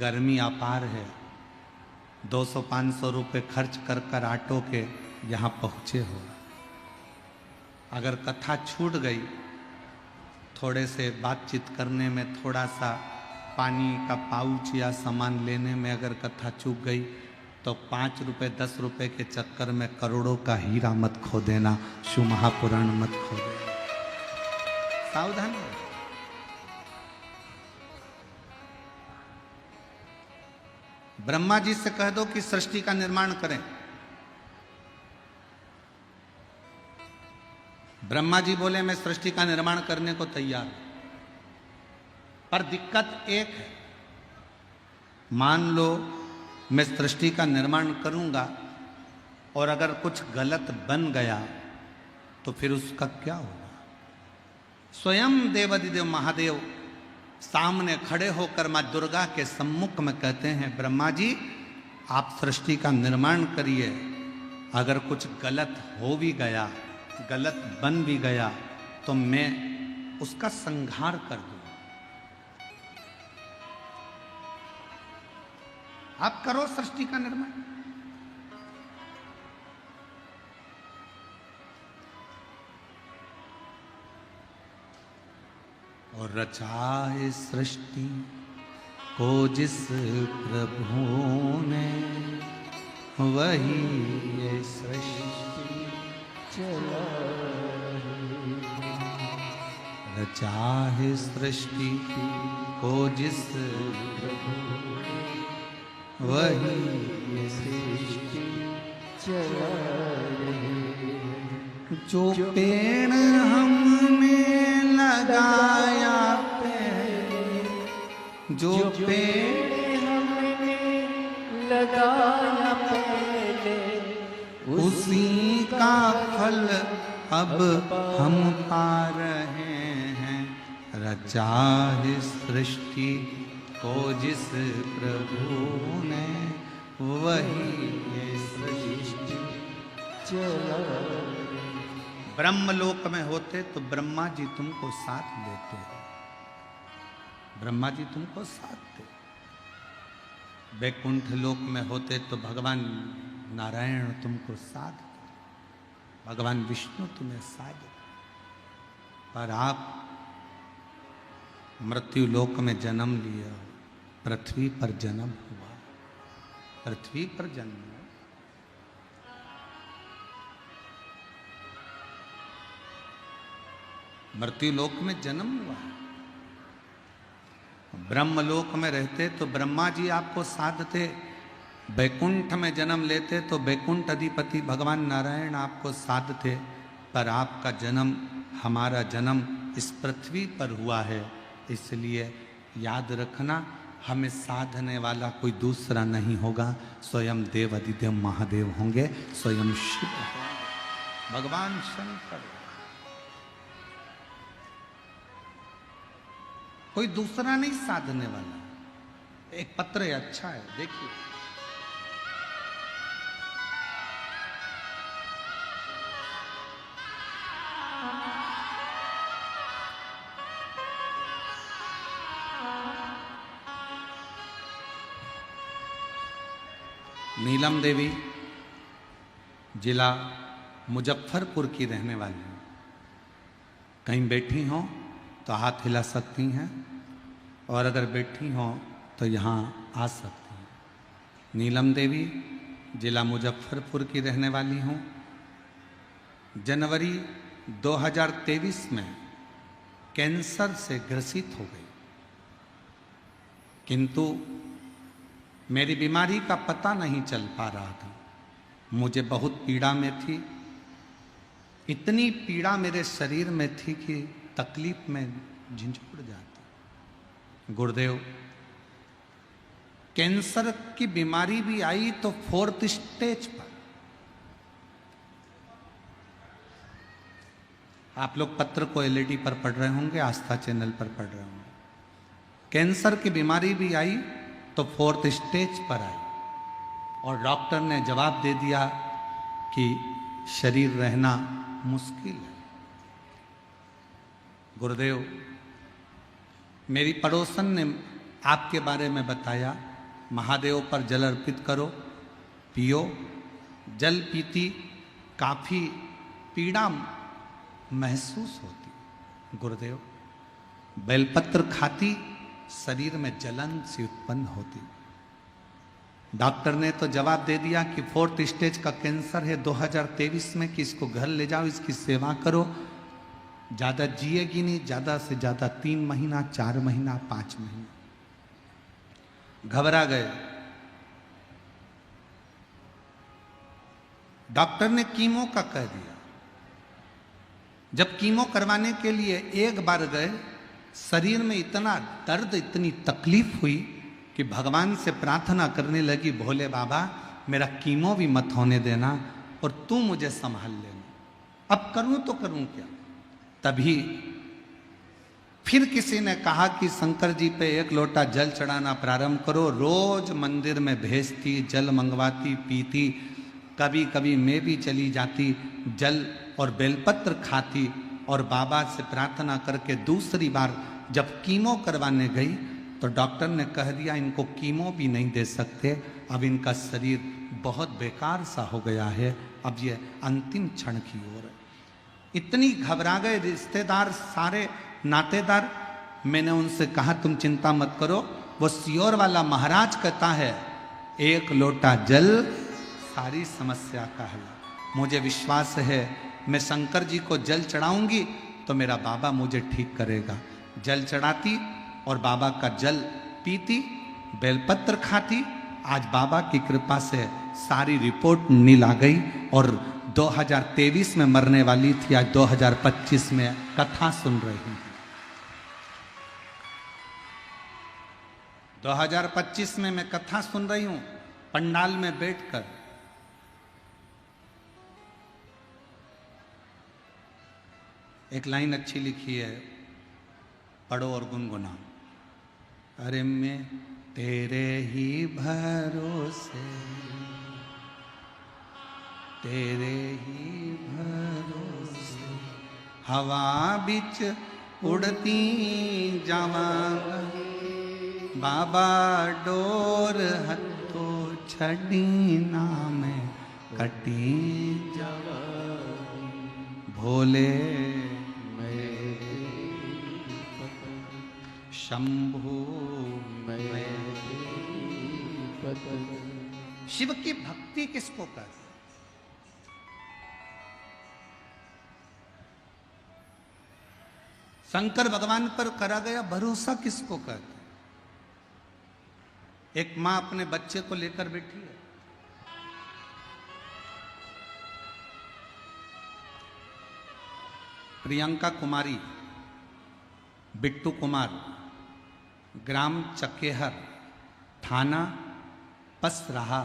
गर्मी अपार है, 200-500 रुपये खर्च कर कर ऑटो के यहाँ पहुँचे हो। अगर कथा छूट गई, थोड़े से बातचीत करने में, थोड़ा सा पानी का पाउच या सामान लेने में अगर कथा चूक गई, तो 5 रुपये 10 रुपये के चक्कर में करोड़ों का हीरा मत खो देना, शिव महापुराण मत खो देना। सावधान हो। ब्रह्मा जी से कह दो कि सृष्टि का निर्माण करें। ब्रह्मा जी बोले, मैं सृष्टि का निर्माण करने को तैयार हूं, पर दिक्कत एक है। मान लो मैं सृष्टि का निर्माण करूंगा और अगर कुछ गलत बन गया तो फिर उसका क्या होगा। स्वयं देवादिदेव महादेव सामने खड़े होकर मां दुर्गा के सम्मुख में कहते हैं, ब्रह्मा जी आप सृष्टि का निर्माण करिए, अगर कुछ गलत हो भी गया, गलत बन भी गया, तो मैं उसका संहार कर दूं। आप करो सृष्टि का निर्माण। और रचा है सृष्टि को जिस प्रभु ने, वही ये सृष्टि चला। रचा है सृष्टि को जिस प्रभु, वही ये सृष्टि चला रही। जो पेड़ हमने लगाया पहले, जो पेड़ हमने लगाया पहले, उसी का फल अब हम पा रहे हैं। रचा इस सृष्टि को जिस प्रभु ने, वही ये सृष्टि चला। ब्रह्मलोक में होते तो ब्रह्मा जी तुमको साथ देते हैं, ब्रह्मा जी तुमको साथ दे। वैकुंठ लोक में होते तो भगवान नारायण तुमको साथ दे, भगवान विष्णु तुम्हें साथ दे। पर आप मृत्यु लोक में जन्म लिया, पृथ्वी पर जन्म हुआ, पृथ्वी पर जन्म हुआ। मृत्यु लोक में जन्म हुआ। ब्रह्मलोक में रहते तो ब्रह्मा जी आपको साधते, वैकुंठ में जन्म लेते तो वैकुंठ अधिपति भगवान नारायण आपको साधते। पर आपका जन्म, हमारा जन्म इस पृथ्वी पर हुआ है, इसलिए याद रखना हमें साधने वाला कोई दूसरा नहीं होगा, स्वयं देव अधिदेव महादेव होंगे, स्वयं शिव होंगे, भगवान शंकर। कोई दूसरा नहीं साधने वाला। एक पत्र है, अच्छा है, देखिए। नीलम देवी जिला मुजफ्फरपुर की रहने वाली हैं। कहीं बैठी हों तो हाथ हिला सकती हैं, और अगर बैठी हों तो यहाँ आ सकती हैं। नीलम देवी जिला मुजफ्फरपुर की रहने वाली हूँ। जनवरी 2023 में कैंसर से ग्रसित हो गई, किंतु मेरी बीमारी का पता नहीं चल पा रहा था। मुझे बहुत पीड़ा में थी, इतनी पीड़ा मेरे शरीर में थी कि तकलीफ में झंझोड़ जाती। गुरुदेव, कैंसर की बीमारी भी आई तो 4th स्टेज पर। आप लोग पत्र को एलईडी पर पढ़ रहे होंगे, आस्था चैनल पर पढ़ रहे होंगे। कैंसर की बीमारी भी आई तो 4th स्टेज पर आई, और डॉक्टर ने जवाब दे दिया कि शरीर रहना मुश्किल है। गुरुदेव, मेरी पड़ोसन ने आपके बारे में बताया, महादेव पर जल अर्पित करो, पियो। जल पीती काफी पीड़ा महसूस होती। गुरुदेव, बेलपत्र खाती, शरीर में जलन सी उत्पन्न होती। डॉक्टर ने तो जवाब दे दिया कि 4th स्टेज का कैंसर है 2023 में, कि इसको घर ले जाओ, इसकी सेवा करो, ज्यादा जिएगी नहीं, ज्यादा से ज्यादा 3 महीना, 4 महीना, 5 महीना। घबरा गए। डॉक्टर ने कीमो का कह दिया। जब कीमो करवाने के लिए एक बार गए, शरीर में इतना दर्द, इतनी तकलीफ हुई कि भगवान से प्रार्थना करने लगी, भोले बाबा मेरा कीमो भी मत होने देना, और तू मुझे संभाल लेना। अब करूं तो करूं क्या। तभी फिर किसी ने कहा कि शंकर जी पे 1 लोटा जल चढ़ाना प्रारंभ करो। रोज मंदिर में भेजती, जल मंगवाती, पीती, कभी कभी मैं भी चली जाती, जल और बेलपत्र खाती, और बाबा से प्रार्थना करके दूसरी बार जब कीमो करवाने गई तो डॉक्टर ने कह दिया इनको कीमो भी नहीं दे सकते, अब इनका शरीर बहुत बेकार सा हो गया है, अब ये अंतिम क्षण की ओर है। इतनी घबरा गए रिश्तेदार, सारे नातेदार। मैंने उनसे कहा तुम चिंता मत करो, वो सियोर वाला महाराज कहता है 1 लोटा जल सारी समस्या का हल। मुझे विश्वास है मैं शंकर जी को जल चढ़ाऊंगी तो मेरा बाबा मुझे ठीक करेगा। जल चढ़ाती और बाबा का जल पीती, बेलपत्र खाती। आज बाबा की कृपा से सारी रिपोर्ट नील आ गई, और 2023 में मरने वाली थी, आज 2025 में कथा सुन रही हूं। 2025 में मैं कथा सुन रही हूं पंडाल में बैठकर। एक लाइन अच्छी लिखी है, पढ़ो और गुनगुनाओ। अरे मैं तेरे ही भरोसे, तेरे ही भरोसे हवा बिच उड़ती जावांगा, बाबा डोर हथो छड़ी ना में कटी जावा, भोले शंभु शिव की भक्ति किसको कहते? शंकर भगवान पर करा गया भरोसा किसको कहते? एक मां अपने बच्चे को लेकर बैठी है, प्रियंका कुमारी, बिट्टू कुमार, ग्राम चकेहर, थाना पसराहा,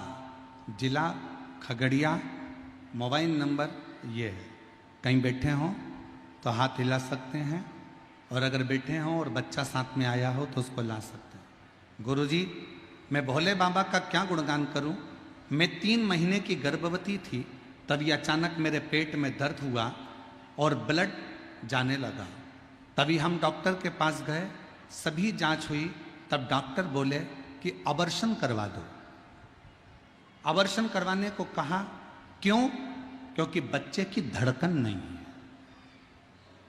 जिला खगड़िया, मोबाइल नंबर ये है। कहीं बैठे हों तो हाथ हिला सकते हैं, और अगर बैठे हों और बच्चा साथ में आया हो तो उसको ला सकते हैं। गुरुजी, मैं भोले बाबा का क्या गुणगान करूं? मैं 3 महीने की गर्भवती थी, तभी अचानक मेरे पेट में दर्द हुआ और ब्लड जाने लगा। तभी हम डॉक्टर के पास गए, सभी जांच हुई, तब डॉक्टर बोले कि अबॉर्शन करवा दो। अबॉर्शन करवाने को कहा, क्यों? क्योंकि बच्चे की धड़कन नहीं है।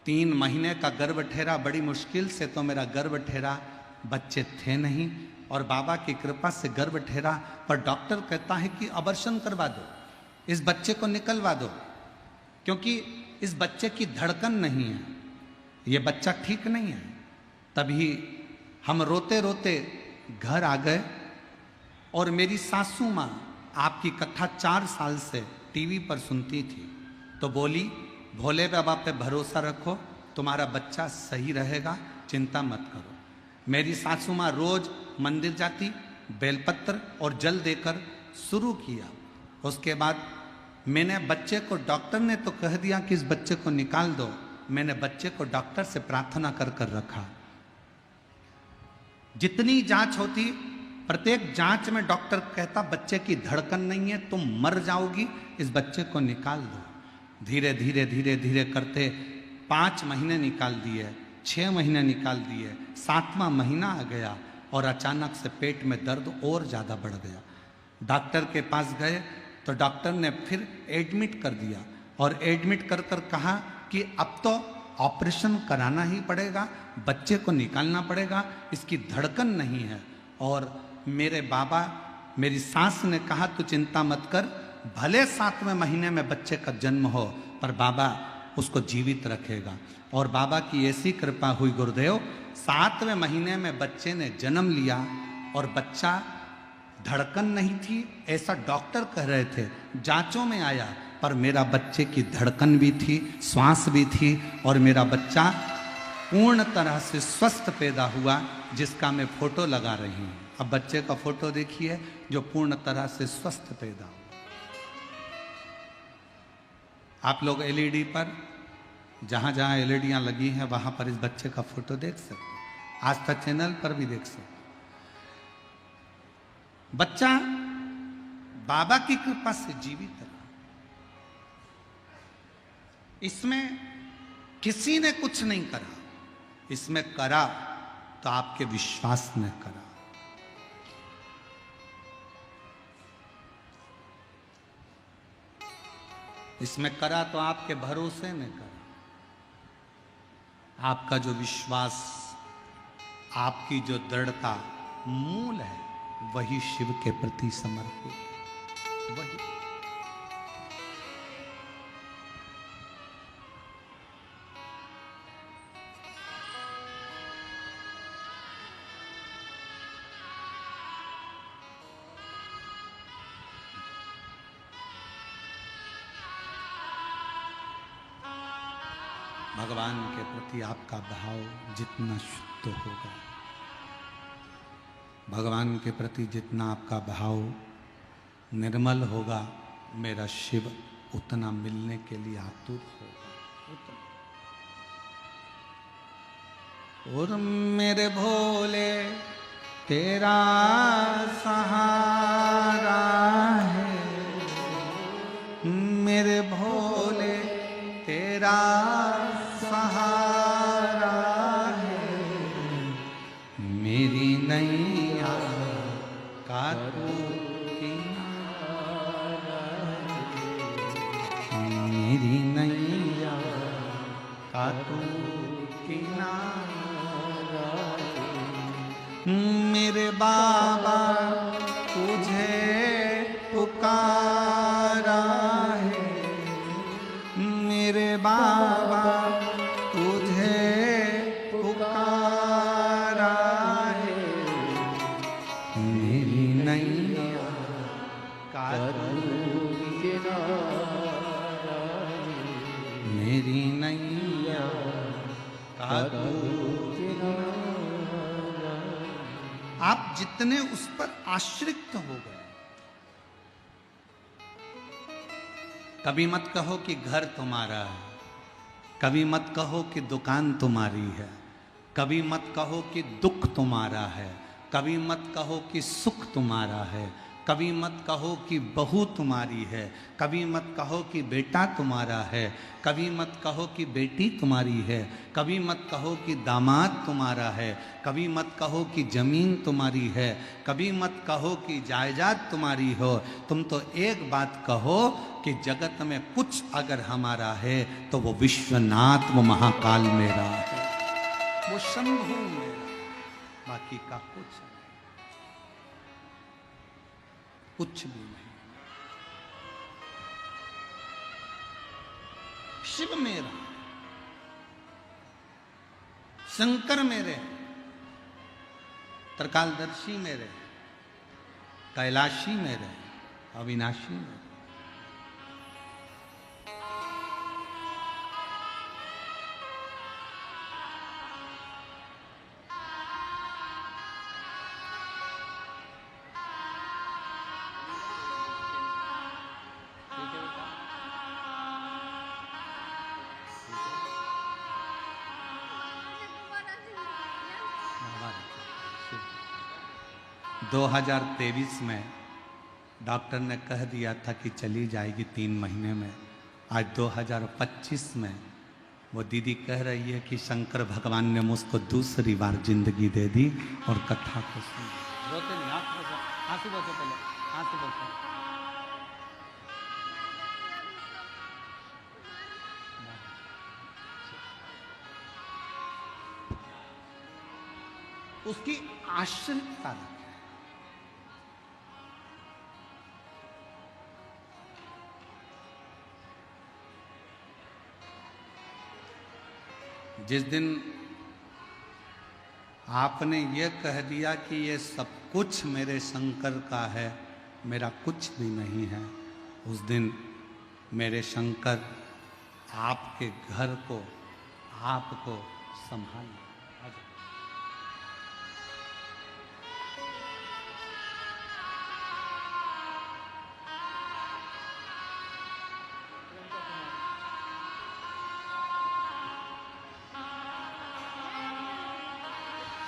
3 महीने का गर्भ ठहरा, बड़ी मुश्किल से तो मेरा गर्भ ठहरा, बच्चे थे नहीं, और बाबा की कृपा से गर्भ ठहरा, पर डॉक्टर कहता है कि अबॉर्शन करवा दो, इस बच्चे को निकलवा दो, क्योंकि इस बच्चे की धड़कन नहीं है, ये बच्चा ठीक नहीं है। तभी हम रोते रोते घर आ गए, और मेरी सासू माँ आपकी कथा 4 साल से टीवी पर सुनती थी, तो बोली भोले बाबा पे भरोसा रखो, तुम्हारा बच्चा सही रहेगा, चिंता मत करो। मेरी सासू माँ रोज मंदिर जाती, बेलपत्र और जल देकर शुरू किया। उसके बाद मैंने बच्चे को, डॉक्टर ने तो कह दिया कि इस बच्चे को निकाल दो, मैंने बच्चे को डॉक्टर से प्रार्थना कर कर रखा। जितनी जांच होती, प्रत्येक जांच में डॉक्टर कहता बच्चे की धड़कन नहीं है, तुम मर जाओगी, इस बच्चे को निकाल दो। धीरे धीरे धीरे धीरे करते 5 महीने निकाल दिए, 6 महीने निकाल दिए, 7वां महीना आ गया, और अचानक से पेट में दर्द और ज़्यादा बढ़ गया। डॉक्टर के पास गए तो डॉक्टर ने फिर एडमिट कर दिया, और एडमिट कर कर कहा कि अब तो ऑपरेशन कराना ही पड़ेगा, बच्चे को निकालना पड़ेगा, इसकी धड़कन नहीं है। और मेरे बाबा, मेरी सास ने कहा तू चिंता मत कर, भले 7वें महीने में बच्चे का जन्म हो, पर बाबा उसको जीवित रखेगा। और बाबा की ऐसी कृपा हुई गुरुदेव, 7वें महीने में बच्चे ने जन्म लिया, और बच्चा धड़कन नहीं थी ऐसा डॉक्टर कह रहे थे, जांचों में आया, पर मेरा बच्चे की धड़कन भी थी, श्वास भी थी, और मेरा बच्चा पूर्ण तरह से स्वस्थ पैदा हुआ, जिसका मैं फोटो लगा रही हूँ। अब बच्चे का फोटो देखिए, जो पूर्ण तरह से स्वस्थ पैदा हुआ। आप लोग एलईडी पर, जहां जहां एलईडियां लगी हैं, वहां पर इस बच्चे का फोटो देख सकते हैं, आस्था चैनल पर भी देख सकते हैं। बच्चा बाबा की कृपा से जीवित है। इसमें किसी ने कुछ नहीं करा, इसमें करा तो आपके विश्वास ने करा। इसमें करा तो आपके भरोसे में करा। आपका जो विश्वास, आपकी जो दृढ़ता मूल है, वही शिव के प्रति समर्पित, वही। भगवान के प्रति आपका भाव जितना शुद्ध होगा, भगवान के प्रति जितना आपका भाव निर्मल होगा, मेरा शिव उतना मिलने के लिए आतुर होगा, उतना। और मेरे भोले तेरा सहारा है, मेरे भोले तेरा सहारा है, मेरी नैया का तू किनारा है, मेरी नैया का तू किनारा है। मेरे बाबा तुझे पुकारा है, मेरे बाबा तुझे पुकारा है, मेरी नैया का तू किनारा है, मेरी नैया का तू किनारा। आप जितने उस पर आश्रित हो गए, कभी मत कहो कि घर तुम्हारा है, कभी मत कहो कि दुकान तुम्हारी है, कभी मत कहो कि दुख तुम्हारा है, कभी मत कहो कि सुख तुम्हारा है, कभी मत कहो कि बहू तुम्हारी है, कभी मत कहो कि बेटा तुम्हारा है, कभी मत कहो कि बेटी तुम्हारी है, कभी मत कहो कि दामाद तुम्हारा है, कभी मत कहो कि जमीन तुम्हारी है, कभी मत कहो कि जायदाद तुम्हारी हो। तुम तो एक बात कहो कि जगत में कुछ अगर हमारा है तो वो विश्वनाथ, वो महाकाल मेरा है, वो शंभु मेरा, बाकी का कुछ नहीं, कुछ भी नहीं। शिव मेरा, शंकर मेरे, त्रिकालदर्शी मेरे, कैलाशी मेरे, अविनाशी मेरे। शिव 2023 में डॉक्टर ने कह दिया था कि चली जाएगी 3 महीने में। आज 2025 में वो दीदी कह रही है कि शंकर भगवान ने मुझको दूसरी बार जिंदगी दे दी और कथा को सुन। रोते नहीं, आंसू बचो, पहले आंसू बचो। उसकी आश्रितता रखे। जिस दिन आपने ये कह दिया कि ये सब कुछ मेरे शंकर का है, मेरा कुछ भी नहीं है, उस दिन मेरे शंकर आपके घर को, आपको संभाल।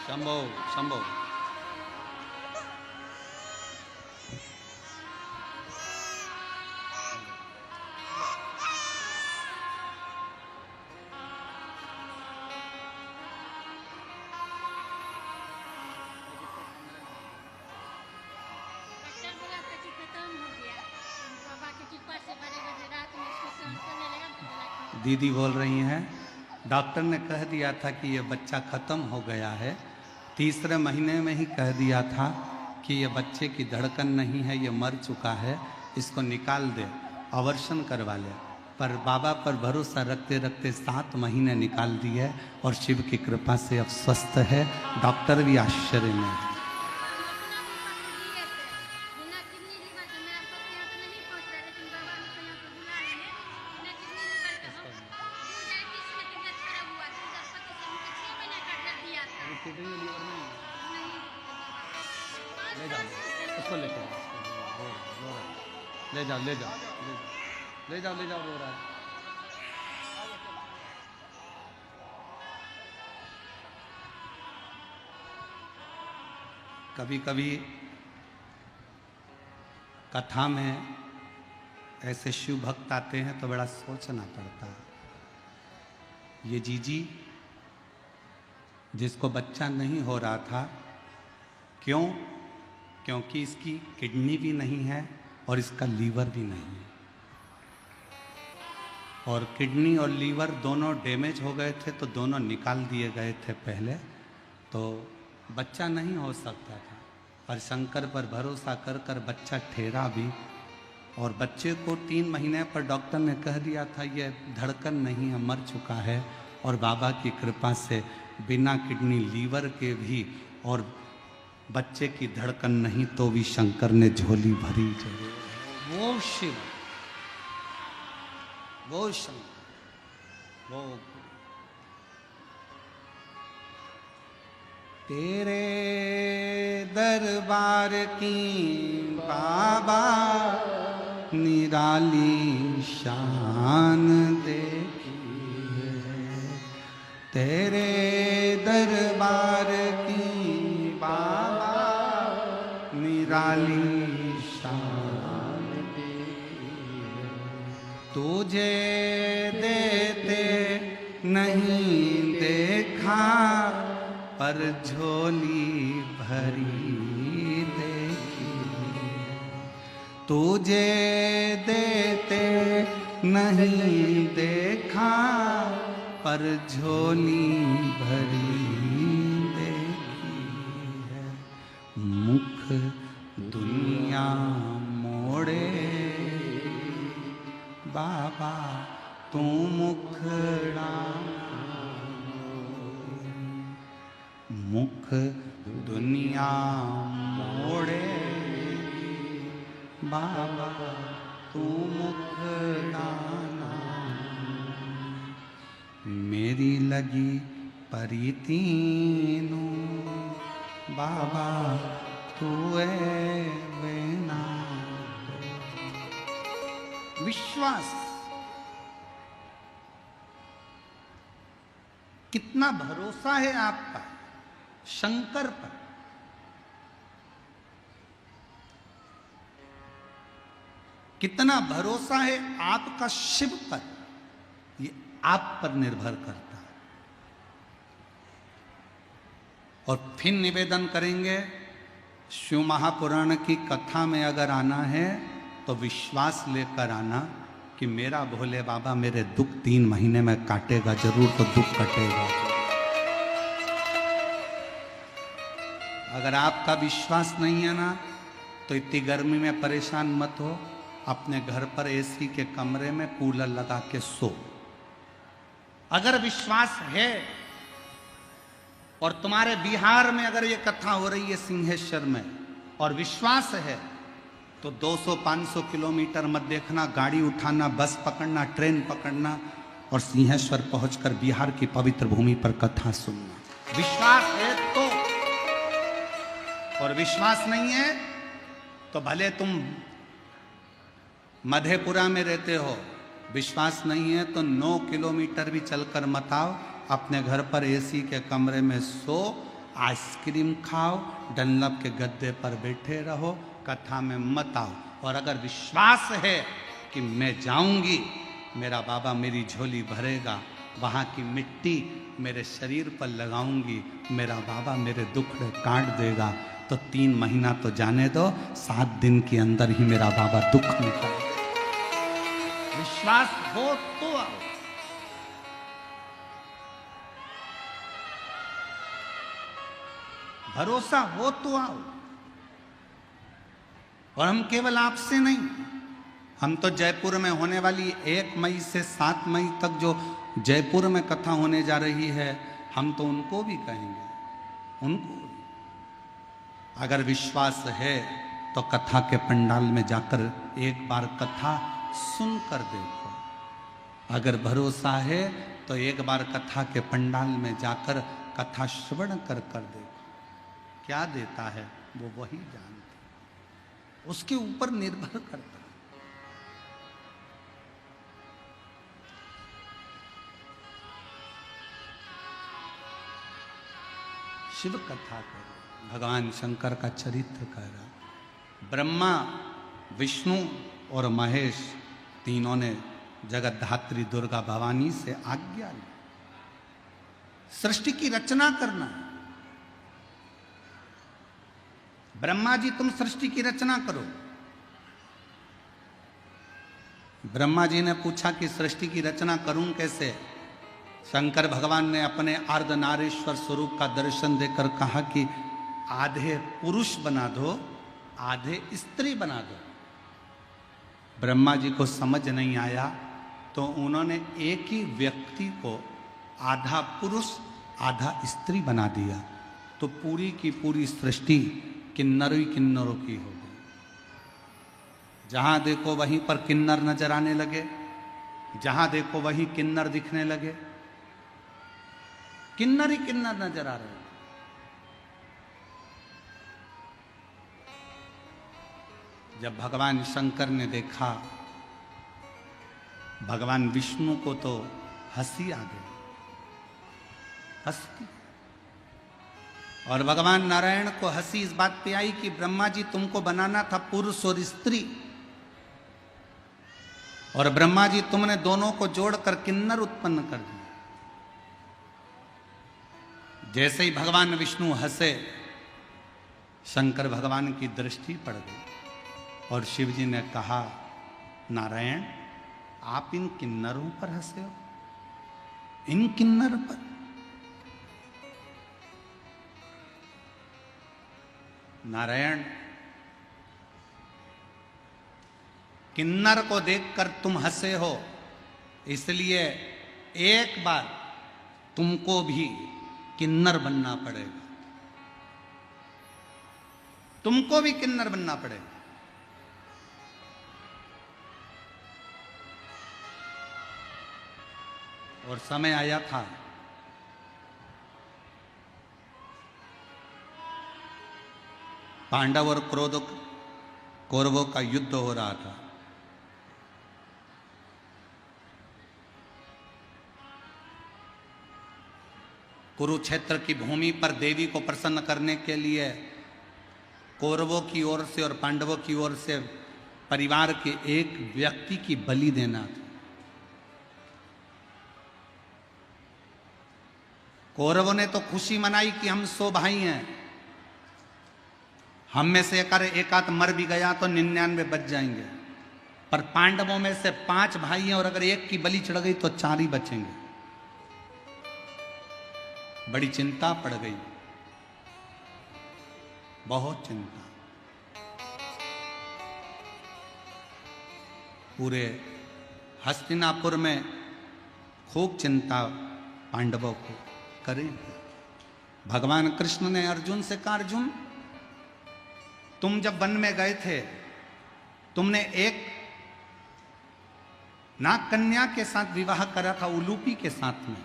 शंभो शंभो। दीदी बोल रही हैं डॉक्टर ने कह दिया था कि ये बच्चा खत्म हो गया है, तीसरे महीने में ही कह दिया था कि ये बच्चे की धड़कन नहीं है, ये मर चुका है, इसको निकाल दे, अवर्शन करवा ले। पर बाबा पर भरोसा रखते रखते 7 महीने निकाल दिए और शिव की कृपा से अब स्वस्थ है। डॉक्टर भी आश्चर्य में है। ले जाओ ले जाओ ले जाओ ले जाओ, रो रहा है। कभी कभी कथा में ऐसे शिव भक्त आते हैं तो बड़ा सोचना पड़ता है। ये जीजी जिसको बच्चा नहीं हो रहा था, क्यों? क्योंकि इसकी किडनी भी नहीं है और इसका लीवर भी नहीं है, और किडनी और लीवर दोनों डैमेज हो गए थे तो दोनों निकाल दिए गए थे पहले, तो बच्चा नहीं हो सकता था। पर शंकर पर भरोसा कर कर बच्चा ठहरा भी, और बच्चे को 3 महीने पर डॉक्टर ने कह दिया था ये धड़कन नहीं है, मर चुका है। और बाबा की कृपा से बिना किडनी लीवर के भी और बच्चे की धड़कन नहीं तो भी शंकर ने झोली भरी जरूर। वो शिव, वो शंकर, वो तेरे दरबार की बाबा निराली शान देखी है, तेरे दरबार की बाबा निराली शान देखी है। तुझे देते नहीं देखा पर झोली भरी देखी, तुझे देते नहीं देखा पर झोली भरी देखी है। मुख दुनिया मोड़े बाबा तू मुखड़ा, मुख दुनिया मोड़े बाबा तू मुखड़ा, मेरी लगी परीतीनु बाबा तू वेना। विश्वास, कितना भरोसा है आपका शंकर पर। कितना भरोसा है आपका शिव पर, ये आप पर निर्भर करता है। और फिर निवेदन करेंगे, शिव महापुराण की कथा में अगर आना है तो विश्वास लेकर आना कि मेरा भोले बाबा मेरे दुख 3 महीने में काटेगा जरूर, तो दुख कटेगा। अगर आपका विश्वास नहीं है ना तो इतनी गर्मी में परेशान मत हो, अपने घर पर एसी के कमरे में कूलर लगा के सो। अगर विश्वास है, और तुम्हारे बिहार में अगर ये कथा हो रही है सिंहेश्वर में और विश्वास है, तो 200-500 किलोमीटर मत देखना, गाड़ी उठाना, बस पकड़ना, ट्रेन पकड़ना और सिंहेश्वर पहुंचकर बिहार की पवित्र भूमि पर कथा सुनना। विश्वास है तो, और विश्वास नहीं है तो भले तुम मधेपुरा में रहते हो, विश्वास नहीं है तो 9 किलोमीटर भी चलकर मत आओ, अपने घर पर एसी के कमरे में सो, आइसक्रीम खाओ, डनलप के गद्दे पर बैठे रहो, कथा में मत आओ। और अगर विश्वास है कि मैं जाऊंगी, मेरा बाबा मेरी झोली भरेगा, वहाँ की मिट्टी मेरे शरीर पर लगाऊंगी, मेरा बाबा मेरे दुख काट देगा, तो 3 महीना तो जाने दो, 7 दिन के अंदर ही मेरा बाबा दुख निकाल। विश्वास हो तो आओ। भरोसा हो तो आओ। और हम केवल आपसे नहीं, हम तो जयपुर में होने वाली 1 मई से 7 मई तक जो जयपुर में कथा होने जा रही है, हम तो उनको भी कहेंगे, उनको भी। अगर विश्वास है तो कथा के पंडाल में जाकर एक बार कथा सुनकर देखो। अगर भरोसा है तो एक बार कथा के पंडाल में जाकर कथा श्रवण कर देखो। क्या देता है वो वही जानता, उसके ऊपर निर्भर करता। शिव कथा करो। भगवान शंकर का चरित्र कह रहा। ब्रह्मा, विष्णु और महेश तीनों ने जगतधात्री दुर्गा भवानी से आज्ञा ली सृष्टि की रचना करना। ब्रह्मा जी तुम सृष्टि की रचना करो। ब्रह्मा जी ने पूछा कि सृष्टि की रचना करूं कैसे? शंकर भगवान ने अपने अर्धनारीश्वर स्वरूप का दर्शन देकर कहा कि आधे पुरुष बना दो, आधे स्त्री बना दो। ब्रह्मा जी को समझ नहीं आया तो उन्होंने एक ही व्यक्ति को आधा पुरुष आधा स्त्री बना दिया, तो पूरी की पूरी सृष्टि किन्नरों ही किन्नरों की हो गई। जहां देखो वहीं पर किन्नर नजर आने लगे, जहां देखो वहीं किन्नर दिखने लगे, किन्नर ही किन्नर नजर आ रहे। जब भगवान शंकर ने देखा, भगवान विष्णु को तो हंसी आ गई, हंसी। और भगवान नारायण को हंसी इस बात पे आई कि ब्रह्मा जी तुमको बनाना था पुरुष और स्त्री, और ब्रह्मा जी तुमने दोनों को जोड़कर किन्नर उत्पन्न कर दिया। जैसे ही भगवान विष्णु हंसे, शंकर भगवान की दृष्टि पड़ गई और शिव जी ने कहा, नारायण आप इन किन्नरों पर हंसे हो, इन किन्नर पर? नारायण, किन्नर को देखकर तुम हंसे हो, इसलिए एक बार तुमको भी किन्नर बनना पड़ेगा, तुमको भी किन्नर बनना पड़ेगा। और समय आया था पांडव और कौरवों का युद्ध हो रहा था। कुरुक्षेत्र की भूमि पर देवी को प्रसन्न करने के लिए कौरवों की ओर से और पांडवों की ओर से परिवार के एक व्यक्ति की बलि देना था। कौरवों ने तो खुशी मनाई कि हम 100 भाई हैं, हम में से एक आध मर भी गया तो 99 बच जाएंगे, पर पांडवों में से 5 भाई हैं और अगर एक की बलि चढ़ गई तो 4 ही बचेंगे। बड़ी चिंता पड़ गई, बहुत चिंता। पूरे हस्तिनापुर में खूब चिंता पांडवों को करें। भगवान कृष्ण ने अर्जुन से कहा, अर्जुन तुम जब वन में गए थे, तुमने एक नाग कन्या के साथ विवाह करा था, उलूपी के साथ में।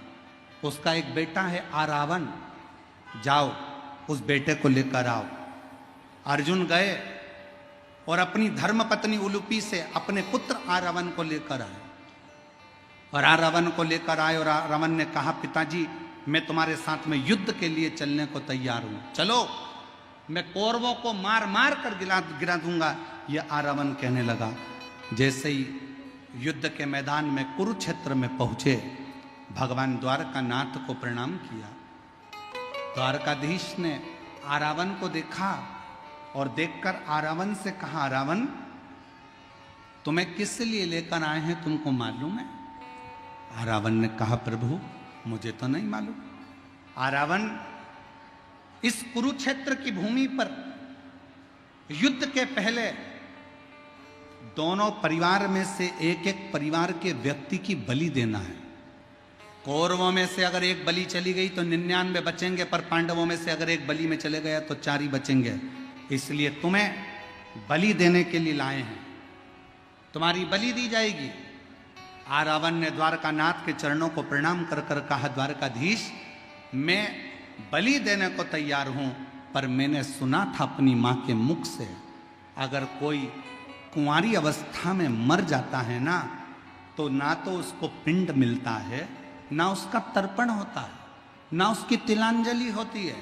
उसका एक बेटा है आरावन, जाओ उस बेटे को लेकर आओ। अर्जुन गए और अपनी धर्म पत्नी उलूपी से अपने पुत्र आरावन को लेकर आए, और आरावन को लेकर आए और आरावन ने कहा, पिताजी मैं तुम्हारे साथ में युद्ध के लिए चलने को तैयार हूं, चलो मैं कौरवों को मार मार कर गिरा दूंगा। यह आरावन कहने लगा। जैसे ही युद्ध के मैदान में कुरुक्षेत्र में पहुंचे, भगवान द्वारकानाथ को प्रणाम किया। द्वारकाधीश ने आरावन को देखा और देखकर आरावन से कहा, आरावन तुम्हें किस लिए लेकर आए हैं, तुमको मालूम है? आरावन ने कहा, प्रभु मुझे तो नहीं मालूम। आरावन, इस कुरुक्षेत्र की भूमि पर युद्ध के पहले दोनों परिवार में से एक एक परिवार के व्यक्ति की बलि देना है। कौरवों में से अगर एक बलि चली गई तो 99 बचेंगे, पर पांडवों में से अगर एक बलि में चले गया तो 4 ही बचेंगे। इसलिए तुम्हें बलि देने के लिए लाए हैं, तुम्हारी बलि दी जाएगी। आरावन ने द्वारकानाथ के चरणों को प्रणाम कर कर कहा, द्वारकाधीश मैं बलि देने को तैयार हूं, पर मैंने सुना था अपनी मां के मुख से, अगर कोई कुंवारी अवस्था में मर जाता है ना, तो ना तो उसको पिंड मिलता है, ना उसका तर्पण होता है, ना उसकी तिलांजलि होती है।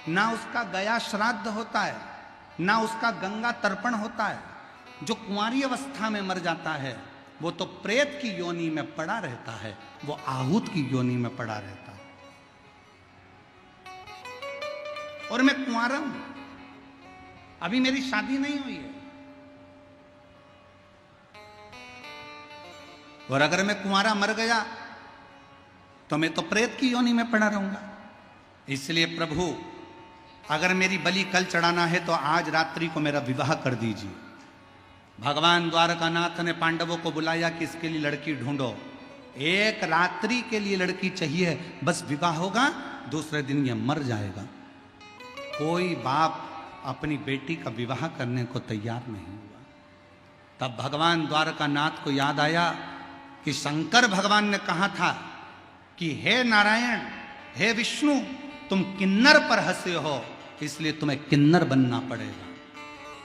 ना उसका गया श्राद्ध होता है, ना उसका गंगा तर्पण होता है। जो कुंवारी अवस्था में मर जाता है वो तो प्रेत की योनि में पड़ा रहता है, वो आहूत की योनि में पड़ा रहता है। और मैं कुंवारा हूं, अभी मेरी शादी नहीं हुई है। और अगर मैं कुंवारा मर गया तो मैं तो प्रेत की योनि में पड़ा रहूंगा। इसलिए प्रभु, अगर मेरी बलि कल चढ़ाना है तो आज रात्रि को मेरा विवाह कर दीजिए। भगवान द्वारकानाथ ने पांडवों को बुलाया कि इसके लिए लड़की ढूंढो। एक रात्रि के लिए लड़की चाहिए, बस विवाह होगा, दूसरे दिन यह मर जाएगा। कोई बाप अपनी बेटी का विवाह करने को तैयार नहीं हुआ। तब भगवान द्वारकानाथ को याद आया कि शंकर भगवान ने कहा था कि हे नारायण, हे विष्णु, तुम किन्नर पर हंसे हो, इसलिए तुम्हें किन्नर बनना पड़ेगा।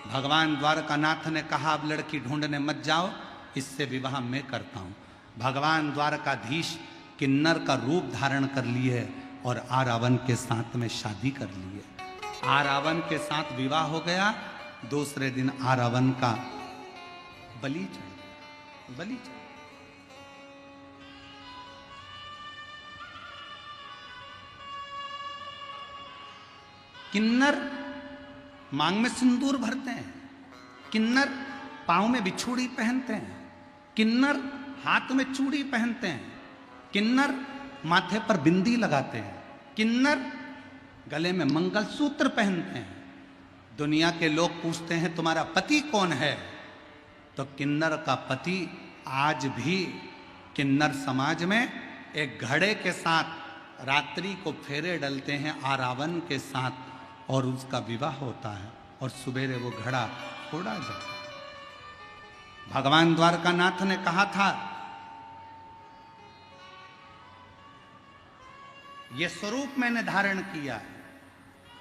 भगवान द्वारकानाथ ने कहा अब लड़की ढूंढने मत जाओ, इससे विवाह मैं करता हूं। भगवान द्वारकाधीश किन्नर का रूप धारण कर लिए और आरावन के साथ में शादी कर लिए। आरावन के साथ विवाह हो गया। दूसरे दिन आरावन का बलि चढ़ा। किन्नर मांग में सिंदूर भरते हैं, किन्नर पांव में बिछुड़ी पहनते हैं, किन्नर हाथ में चूड़ी पहनते हैं, किन्नर माथे पर बिंदी लगाते हैं, किन्नर गले में मंगलसूत्र पहनते हैं। दुनिया के लोग पूछते हैं तुम्हारा पति कौन है, तो किन्नर का पति आज भी किन्नर समाज में एक घड़े के साथ रात्रि को फेरे डलते हैं आरावन के साथ, और उसका विवाह होता है और सवेरे वो घड़ा फोड़ा जाता है। भगवान द्वारकानाथ ने कहा था ये स्वरूप मैंने धारण किया है,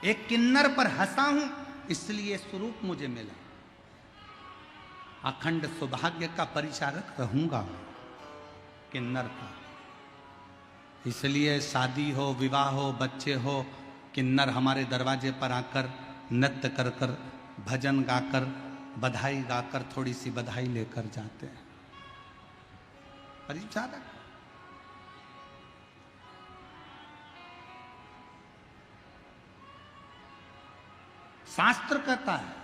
एक किन्नर पर हंसा हूं इसलिए स्वरूप मुझे मिला। अखंड सौभाग्य का परिचारक रहूंगा किन्नर का। इसलिए शादी हो, विवाह हो, बच्चे हो, किन्नर हमारे दरवाजे पर आकर नृत्य कर कर, भजन गाकर, बधाई गाकर थोड़ी सी बधाई लेकर जाते हैं। परिचारक शास्त्र कहता है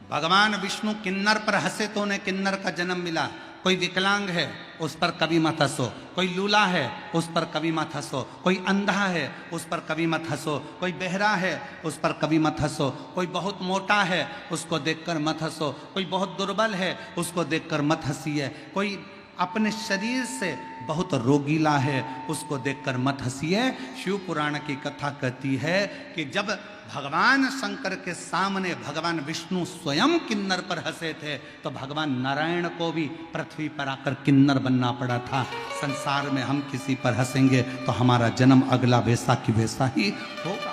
भगवान विष्णु किन्नर पर हंसे तो उन्हें किन्नर का जन्म मिला। कोई विकलांग है उस पर कभी मत हंसो, कोई लूला है उस पर कभी मत हंसो, कोई अंधा है उस पर कभी मत हंसो, कोई बहरा है उस पर कभी मत हंसो, कोई बहुत मोटा है उसको देखकर मत हंसो, कोई बहुत दुर्बल है उसको देखकर मत हंसिए, कोई अपने शरीर से बहुत रोगीला है उसको देखकर मत हंसिए। शिव पुराण की कथा कहती है कि जब भगवान शंकर के सामने भगवान विष्णु स्वयं किन्नर पर हंसे थे तो भगवान नारायण को भी पृथ्वी पर आकर किन्नर बनना पड़ा था। संसार में हम किसी पर हंसेंगे तो हमारा जन्म अगला वैसा की वैसा ही होगा।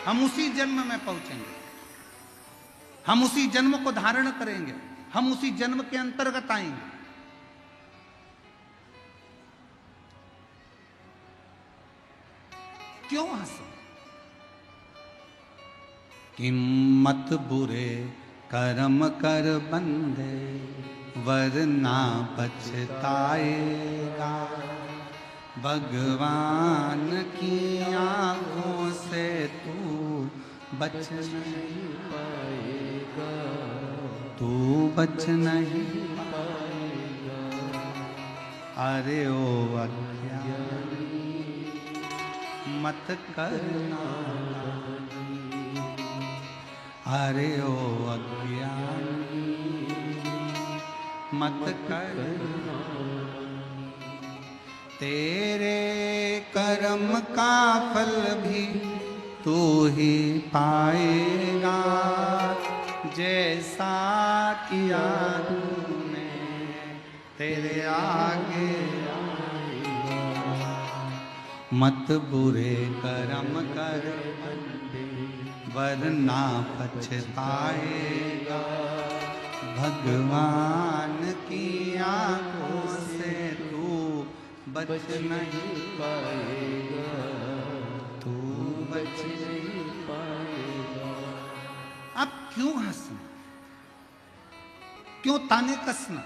हम उसी जन्म में पहुंचेंगे, हम उसी जन्म को धारण करेंगे, हम उसी जन्म के अंतर्गत आएंगे। क्यों हंसो? किम्मत बुरे कर्म कर बंदे वरना पछताएगा, भगवान की आंखों से तू बच नहीं पाएगा, तू बच नहीं पाएगा। अरे ओ अज्ञानी मत करना, अरे ओ अज्ञानी मत करना, तेरे कर्म का फल भी तू ही पाएगा, जैसा किया तूने तेरे आगे मत बुरे कर्म कर वरना पछताएगा, भगवान की आंखों से तू बच नहीं पाएगा, तू बच नहीं पाएगा। क्यों हंसना, क्यों ताने कसना,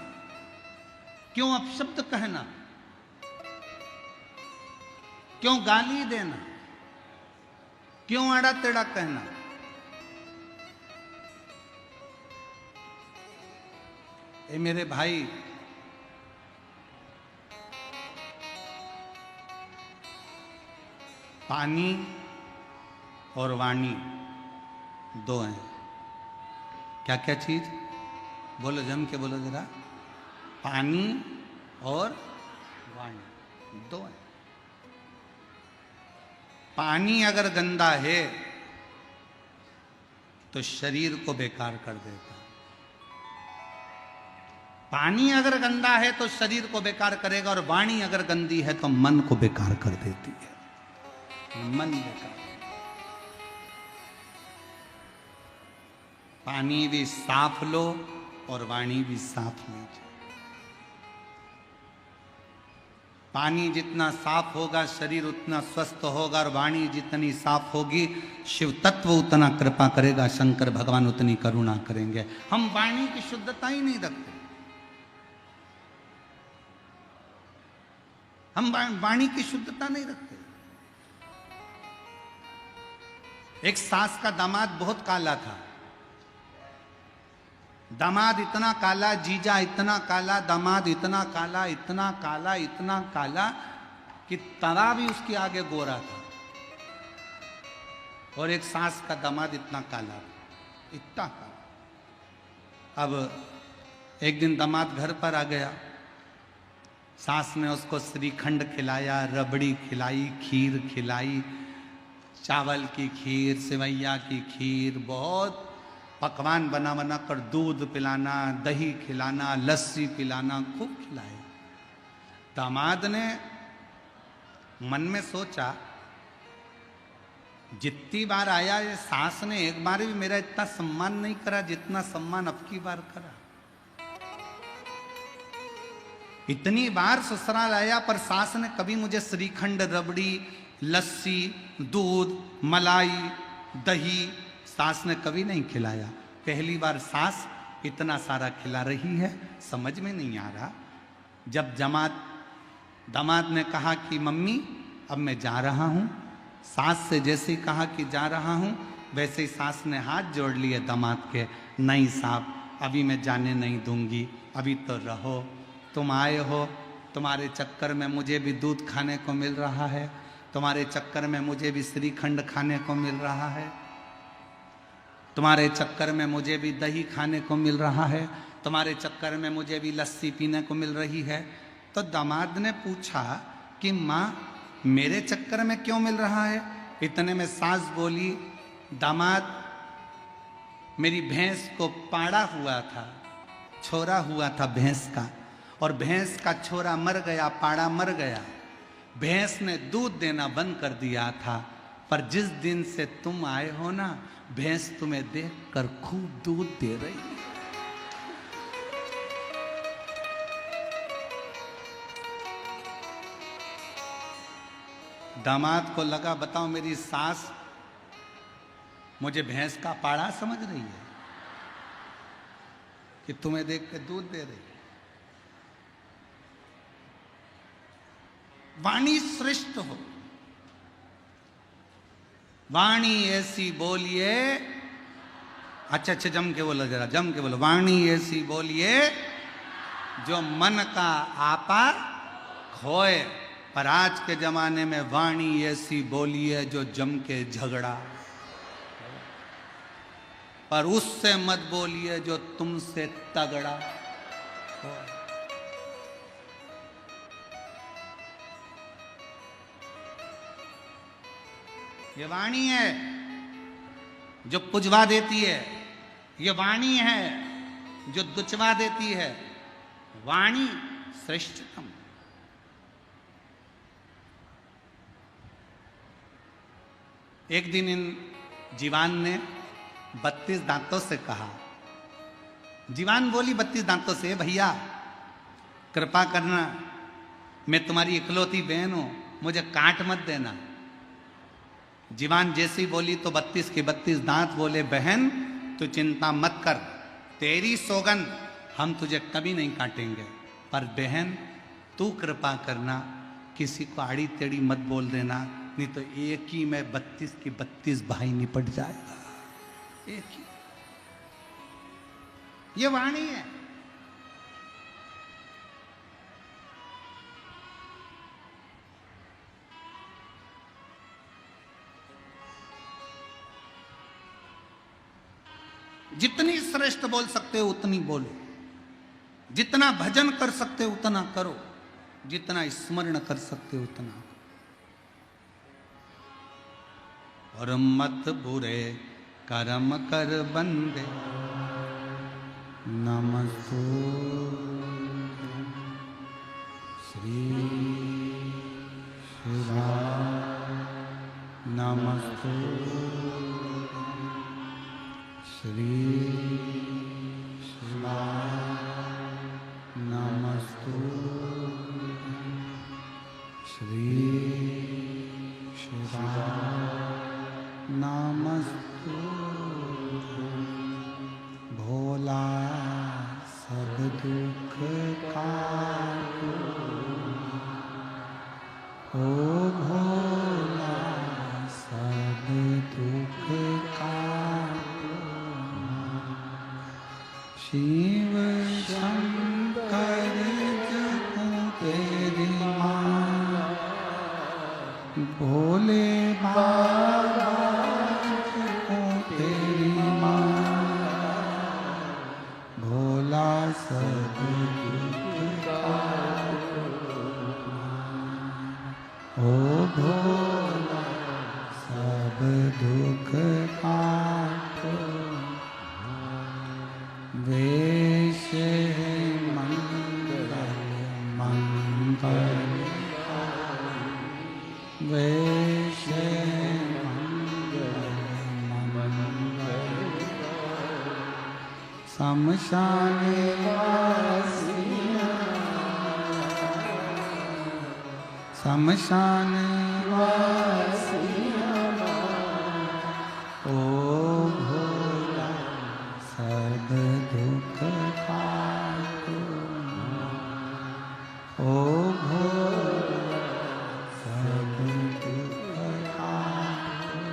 क्यों अपशब्द कहना, क्यों गाली देना, क्यों आड़ा टेढ़ा कहना। ए मेरे भाई, पानी और वाणी दो हैं। क्या क्या चीज? बोलो, जम के बोलो जरा। पानी और वाणी दो हैं। पानी अगर गंदा है तो शरीर को बेकार कर देता है। पानी अगर गंदा है तो शरीर को बेकार करेगा, और वाणी अगर गंदी है तो मन को बेकार कर देती है। मन बेकार। पानी भी साफ लो और वाणी भी साफ लीजिए। पानी जितना साफ होगा शरीर उतना स्वस्थ होगा, और वाणी जितनी साफ होगी शिव तत्व उतना कृपा करेगा, शंकर भगवान उतनी करुणा करेंगे। हम वाणी की शुद्धता ही नहीं रखते। हम वाणी की शुद्धता नहीं रखते। एक सास का दामाद बहुत काला था। दामाद इतना काला, जीजा इतना काला, दामाद इतना काला, इतना काला, इतना काला कि तरा भी उसके आगे गोरा था। और एक सास का दामाद इतना काला, इतना काला। अब एक दिन दामाद घर पर आ गया। सास ने उसको श्रीखंड खिलाया, रबड़ी खिलाई, खीर खिलाई, चावल की खीर, सेवैया की खीर, बहुत पकवान बना बना कर, दूध पिलाना, दही खिलाना, लस्सी पिलाना, खूब खिलाया। दामाद ने मन में सोचा, जितनी बार आया ये सास ने एक बार भी मेरा इतना सम्मान नहीं करा जितना सम्मान अब की बार करा। इतनी बार ससुराल आया पर सास ने कभी मुझे श्रीखंड, रबड़ी, लस्सी, दूध, मलाई, दही सास ने कभी नहीं खिलाया। पहली बार सास इतना सारा खिला रही है, समझ में नहीं आ रहा। जब दामाद ने कहा कि मम्मी अब मैं जा रहा हूँ, सास से जैसे ही कहा कि जा रहा हूँ वैसे ही सास ने हाथ जोड़ लिए दामाद के, नहीं साहब अभी मैं जाने नहीं दूंगी, अभी तो रहो, तुम आए हो, तुम्हारे चक्कर में मुझे भी दूध खाने को मिल रहा है, तुम्हारे चक्कर में मुझे भी श्रीखंड खाने को मिल रहा है, तुम्हारे चक्कर में मुझे भी दही खाने को मिल रहा है, तुम्हारे चक्कर में मुझे भी लस्सी पीने को मिल रही है। तो दामाद ने पूछा कि माँ मेरे चक्कर में क्यों मिल रहा है? इतने में सास बोली, दामाद मेरी भैंस को पाड़ा हुआ था, छोरा हुआ था भैंस का, और भैंस का छोरा मर गया, पाड़ा मर गया। भैंस ने दूध देना बंद कर दिया था, पर जिस दिन से तुम आए हो ना, भैंस तुम्हें देखकर खूब दूध दे रही है। दामाद को लगा, बताओ मेरी सास मुझे भैंस का पाड़ा समझ रही है कि तुम्हें देख के दूध दे रही है। वाणी श्रेष्ठ हो, वाणी ऐसी बोलिए, अच्छा जम के बोलो, जरा जम के बोलो, वाणी ऐसी बोलिए जो मन का आपा खोए। पर आज के जमाने में वाणी ऐसी बोलिए जो जम के झगड़ा, पर उससे मत बोलिए जो तुमसे तगड़ा हो। ये वाणी है जो पुजवा देती है, ये वाणी है जो दुचवा देती है। वाणी श्रेष्ठतम। एक दिन इन जीवान ने 32 दांतों से कहा, जीवान बोली 32 दांतों से, भैया कृपा करना, मैं तुम्हारी इकलौती बहन हूं, मुझे काट मत देना। जीवान जैसी बोली तो 32 के 32 दांत बोले, बहन तो चिंता मत कर, तेरी सौगंध हम तुझे कभी नहीं काटेंगे। पर बहन तू कृपा करना, किसी को आड़ी टेढ़ी मत बोल देना, नहीं तो एक ही में 32 की 32 भाई निपट जाएगा। एक ही, ये वाणी है। जितनी श्रेष्ठ बोल सकते हो उतनी बोलो, जितना भजन कर सकते हो उतना करो, जितना स्मरण कर सकते हो उतना करो। और मत बुरे कर्म कर बंदे, नमस्तु श्री शिवाय, नमस्तु श्री शिवाय, नमस्तु श्री शिवाय, नमस्तु भोला सब दुख काटो, ओ भोला सब दुख काटो, शिव शंकर जपो तेरी माँ, भोले बाबा जपो तेरी माँ, भोला सब दुख काटो, ओ भोला सब दुख काटो, वेश मंगल मंगल, वेश मंगल मंगल, शमशान वासिया, शमशान वासिया, ओ भोला सब दुख काटो, ओ भोला सब दुख काटो।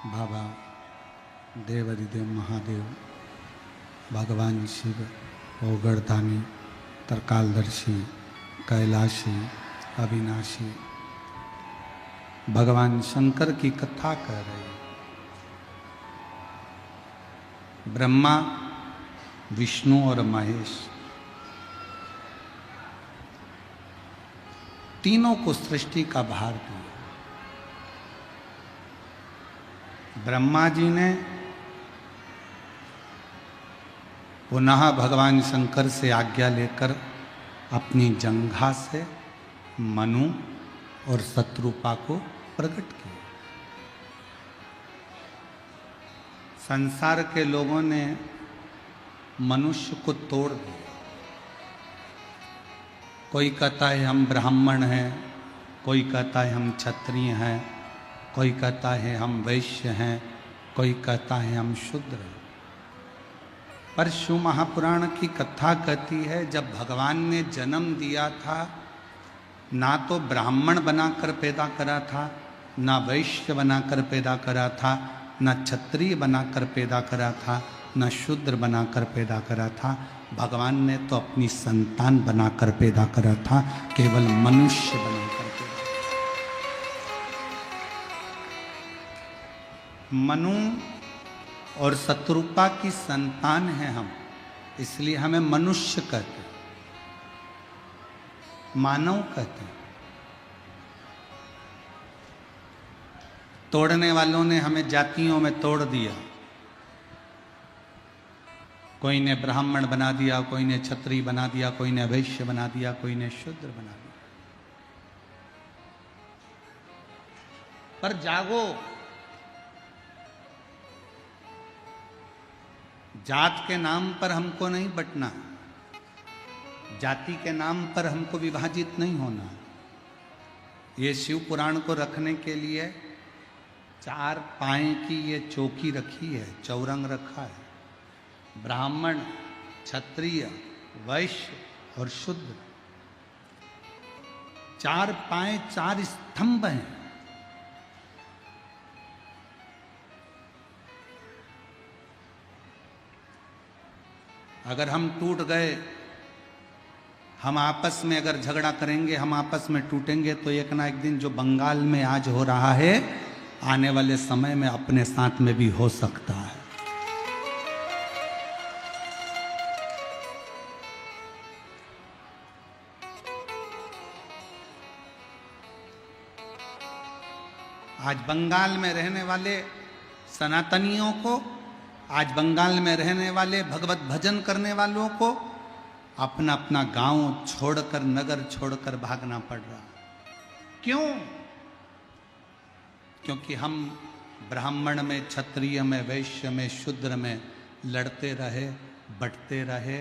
बाबा देवाधिदेव महादेव, भगवान शिव, ओगड़दानी, तरकालदर्शी, कैलाशी, अविनाशी, भगवान शंकर की कथा कर रहे हैं। ब्रह्मा, विष्णु और महेश तीनों को सृष्टि का भार दिया। ब्रह्मा जी ने पुनः भगवान शंकर से आज्ञा लेकर अपनी जंघा से मनु और शत्रुपा को प्रकट किया। संसार के लोगों ने मनुष्य को तोड़ दिया। कोई कहता है हम ब्राह्मण हैं, कोई कहता है हम क्षत्रिय हैं, कोई कहता है हम वैश्य हैं, कोई कहता है हम शूद्र हैं। पर शिव महापुराण की कथा कहती है जब भगवान ने जन्म दिया था, ना तो ब्राह्मण बनाकर पैदा करा था, ना वैश्य बनाकर पैदा करा था, ना क्षत्रिय बनाकर पैदा करा था, ना शूद्र बनाकर पैदा करा था। भगवान ने तो अपनी संतान बनाकर पैदा करा था, केवल मनुष्य बनाकर पैदा। मनु और शत्रुपा की संतान है हम, इसलिए हमें मनुष्य कहते हैं, मानव कहते हैं। तोड़ने वालों ने हमें जातियों में तोड़ दिया। कोई ने ब्राह्मण बना दिया, कोई ने क्षत्रिय बना दिया, कोई ने वैश्य बना दिया, कोई ने शूद्र बना दिया। पर जागो, जात के नाम पर हमको नहीं बंटना, जाति के नाम पर हमको विभाजित नहीं होना। ये शिव पुराण को रखने के लिए 4 पाए की ये चौकी रखी है, चौरंग रखा है। ब्राह्मण, क्षत्रिय, वैश्य और शूद्र, 4 पाए, 4 स्तंभ हैं। अगर हम टूट गए, हम आपस में अगर झगड़ा करेंगे, हम आपस में टूटेंगे, तो एक ना एक दिन जो बंगाल में आज हो रहा है, आने वाले समय में अपने साथ में भी हो सकता है। आज बंगाल में रहने वाले सनातनियों को, आज बंगाल में रहने वाले भगवत भजन करने वालों को अपना अपना गांव छोड़कर, नगर छोड़कर भागना पड़ रहा। क्यों? क्योंकि हम ब्राह्मण में, क्षत्रिय में, वैश्य में, शूद्र में लड़ते रहे, बंटते रहे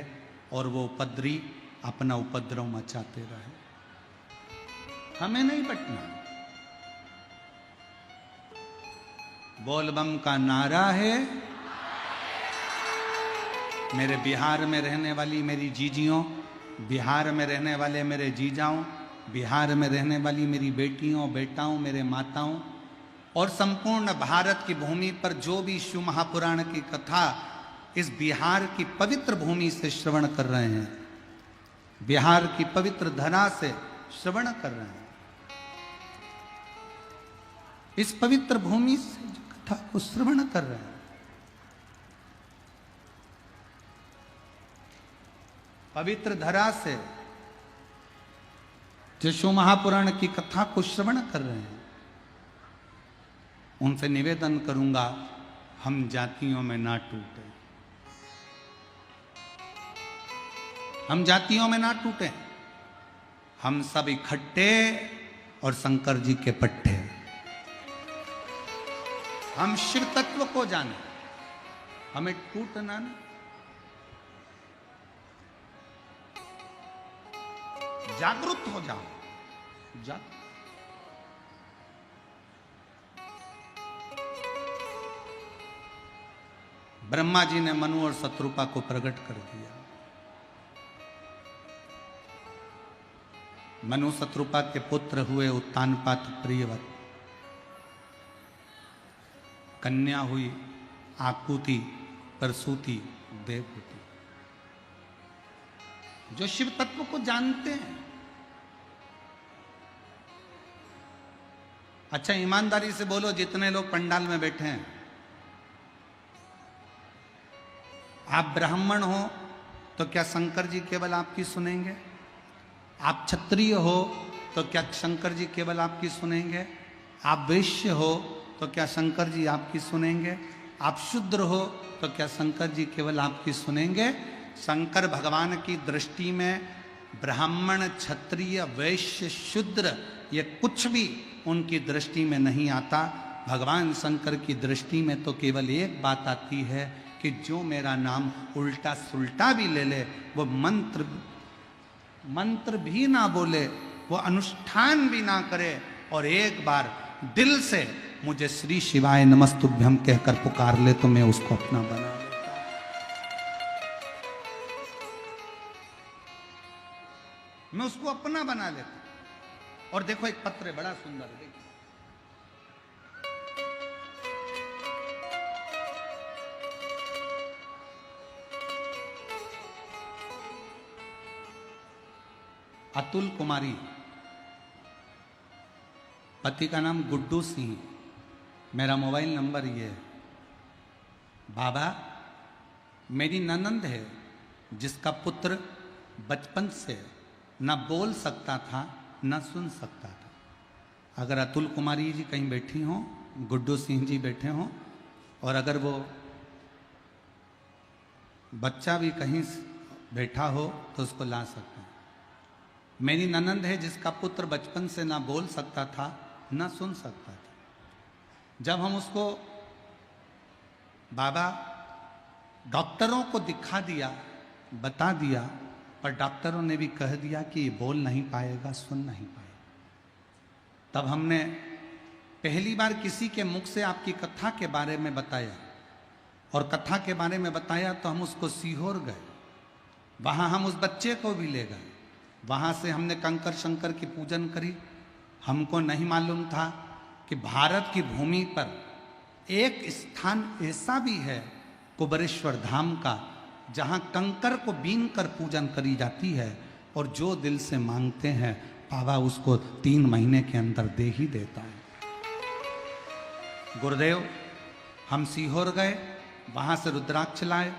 और वो उपद्री अपना उपद्रव मचाते रहे। हमें नहीं बंटना। बोलबम का नारा है। मेरे बिहार में रहने वाली मेरी जीजियों, बिहार में रहने वाले मेरे जीजाओं, बिहार में रहने वाली मेरी बेटियों, बेटाओं, मेरे माताओं और संपूर्ण भारत की भूमि पर जो भी शिव महापुराण की कथा इस बिहार की पवित्र भूमि से श्रवण कर रहे हैं, बिहार की पवित्र धरा से श्रवण कर रहे हैं, इस पवित्र भूमि से जो कथा को श्रवण कर रहे हैं, पवित्र धरा से जो शिव महापुराण की कथा को श्रवण कर रहे हैं, उनसे निवेदन करूंगा, हम जातियों में ना टूटे, हम जातियों में ना टूटे, हम सब इकट्ठे और शंकर जी के पट्टे, हम शिव तत्व को जाने, हमें टूटना नहीं। जागरूक हो जाओ, ब्रह्मा जी ने मनु और शत्रुपा को प्रकट कर दिया। मनु शत्रुपा के पुत्र हुए उत्तानपाद प्रियव्रत, कन्या हुई आकुति, प्रसूति, देवहूति। जो शिव तत्व को जानते हैं। अच्छा, ईमानदारी से बोलो, जितने लोग पंडाल में बैठे हैं, आप ब्राह्मण हो तो क्या शंकर जी केवल आपकी सुनेंगे? आप क्षत्रिय हो तो क्या शंकर जी केवल आपकी सुनेंगे? आप वैश्य हो तो क्या शंकर जी आपकी सुनेंगे? आप शूद्र हो तो क्या शंकर जी केवल आपकी सुनेंगे? शंकर भगवान की दृष्टि में ब्राह्मण, क्षत्रिय, वैश्य, शूद्र ये कुछ भी उनकी दृष्टि में नहीं आता। भगवान शंकर की दृष्टि में तो केवल एक बात आती है कि जो मेरा नाम उल्टा सुल्टा भी ले ले, वो मंत्र भी ना बोले, वो अनुष्ठान भी ना करे और एक बार दिल से मुझे श्री शिवाय नमस्तुभ्यम कहकर पुकार ले, तो मैं उसको अपना बना लेता। मैं उसको अपना बना लेता। और देखो, एक पत्र है बड़ा सुंदर, देखो, अतुल कुमारी, पति का नाम गुड्डू सिंह, मेरा मोबाइल नंबर ये है। बाबा, मेरी ननंद है जिसका पुत्र बचपन से ना बोल सकता था ना सुन सकता था। अगर अतुल कुमारी जी कहीं बैठी हों, गुड्डू सिंह जी बैठे हों, और अगर वो बच्चा भी कहीं बैठा हो तो उसको ला सकते हैं। मेरी ननंद है जिसका पुत्र बचपन से ना बोल सकता था ना सुन सकता था। जब हम उसको बाबा डॉक्टरों को दिखा दिया, बता दिया, पर डॉक्टरों ने भी कह दिया कि ये बोल नहीं पाएगा, सुन नहीं पाएगा। तब हमने पहली बार किसी के मुख से आपकी कथा के बारे में बताया, और कथा के बारे में बताया तो हम उसको सीहोर गए। वहाँ हम उस बच्चे को भी ले गए। वहाँ से हमने कंकर शंकर की पूजन करी। हमको नहीं मालूम था कि भारत की भूमि पर एक स्थान ऐसा भी है कुबरेश्वर धाम का, जहाँ कंकर को बीन कर पूजन करी जाती है, और जो दिल से मांगते हैं बाबा उसको 3 महीने के अंदर दे ही देता है। गुरुदेव, हम सीहोर गए, वहाँ से रुद्राक्ष लाए,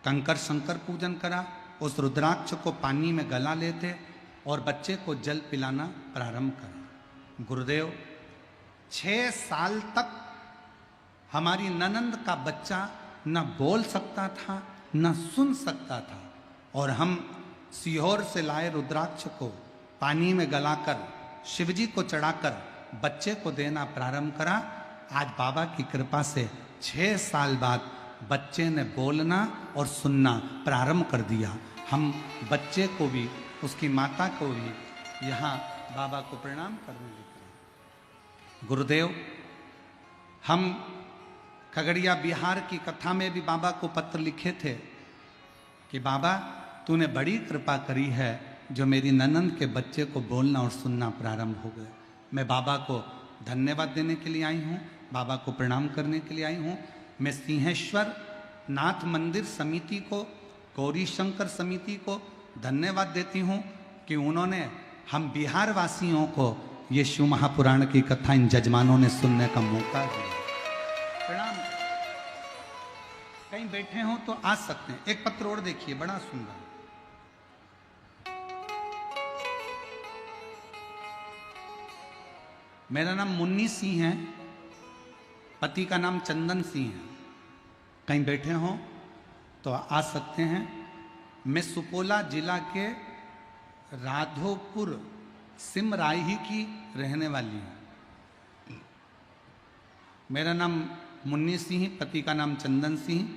कंकर शंकर पूजन करा, उस रुद्राक्ष को पानी में गला लेते और बच्चे को जल पिलाना प्रारंभ करा। गुरुदेव, 6 साल तक हमारी ननंद का बच्चा न बोल सकता था न सुन सकता था, और हम सीहोर से लाए रुद्राक्ष को पानी में गलाकर शिवजी को चढ़ाकर बच्चे को देना प्रारंभ करा। आज बाबा की कृपा से 6 साल बाद बच्चे ने बोलना और सुनना प्रारंभ कर दिया। हम बच्चे को भी, उसकी माता को भी यहाँ बाबा को प्रणाम करने लगे। गुरुदेव, हम खगड़िया बिहार की कथा में भी बाबा को पत्र लिखे थे कि बाबा तूने बड़ी कृपा करी है, जो मेरी ननंद के बच्चे को बोलना और सुनना प्रारंभ हो गए। मैं बाबा को धन्यवाद देने के लिए आई हूँ, बाबा को प्रणाम करने के लिए आई हूँ। मैं सिंहेश्वर नाथ मंदिर समिति को, गौरी शंकर समिति को धन्यवाद देती हूँ कि उन्होंने हम बिहार वासियों को ये शिव महापुराण की कथा इन जजमानों ने सुनने का मौका दिया। प्रणाम। कहीं बैठे हो तो आ सकते हैं। एक पत्र और देखिए, बड़ा सुंदर। मेरा नाम मुन्नी सिंह है, पति का नाम चंदन सिंह है। कहीं बैठे हो तो आ सकते हैं। मैं सुपोला जिला के राधोपुर सिमराही की रहने वाली हूँ। मेरा नाम मुन्नी सिंह, पति का नाम चंदन सिंह।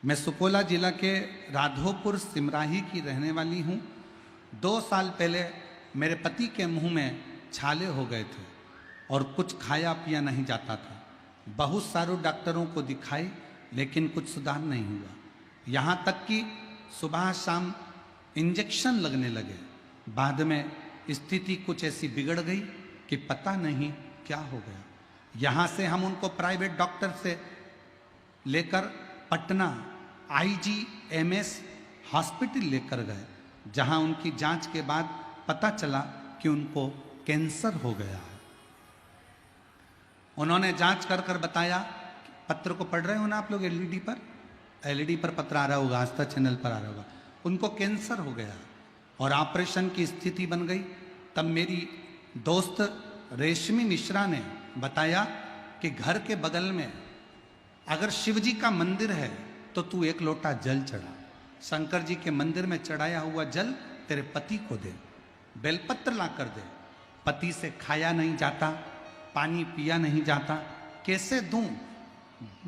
मैं सुपोला जिला के राधोपुर सिमराही की रहने वाली हूँ। 2 साल पहले मेरे पति के मुंह में छाले हो गए थे और कुछ खाया पिया नहीं जाता था। बहुत सारे डॉक्टरों को दिखाई, लेकिन कुछ सुधार नहीं हुआ। यहाँ तक कि सुबह शाम इंजेक्शन लगने लगे। बाद में स्थिति कुछ ऐसी बिगड़ गई कि पता नहीं क्या हो गया। यहाँ से हम उनको प्राइवेट डॉक्टर से लेकर पटना IGMS हॉस्पिटल लेकर गए, जहाँ उनकी जांच के बाद पता चला कि उनको कैंसर हो गया है। उन्होंने जांच कर कर बताया, पत्र को पढ़ रहे हो ना आप लोग, LED पर पत्र आ रहा होगा, आस्था चैनल पर आ रहा होगा। उनको कैंसर हो गया और ऑपरेशन की स्थिति बन गई। तब मेरी दोस्त रेशमी मिश्रा ने बताया कि घर के बगल में अगर शिव जी का मंदिर है तो तू 1 लोटा जल चढ़ा, शंकर जी के मंदिर में चढ़ाया हुआ जल तेरे पति को दे, बेलपत्र ला कर दे। पति से खाया नहीं जाता, पानी पिया नहीं जाता, कैसे दूं?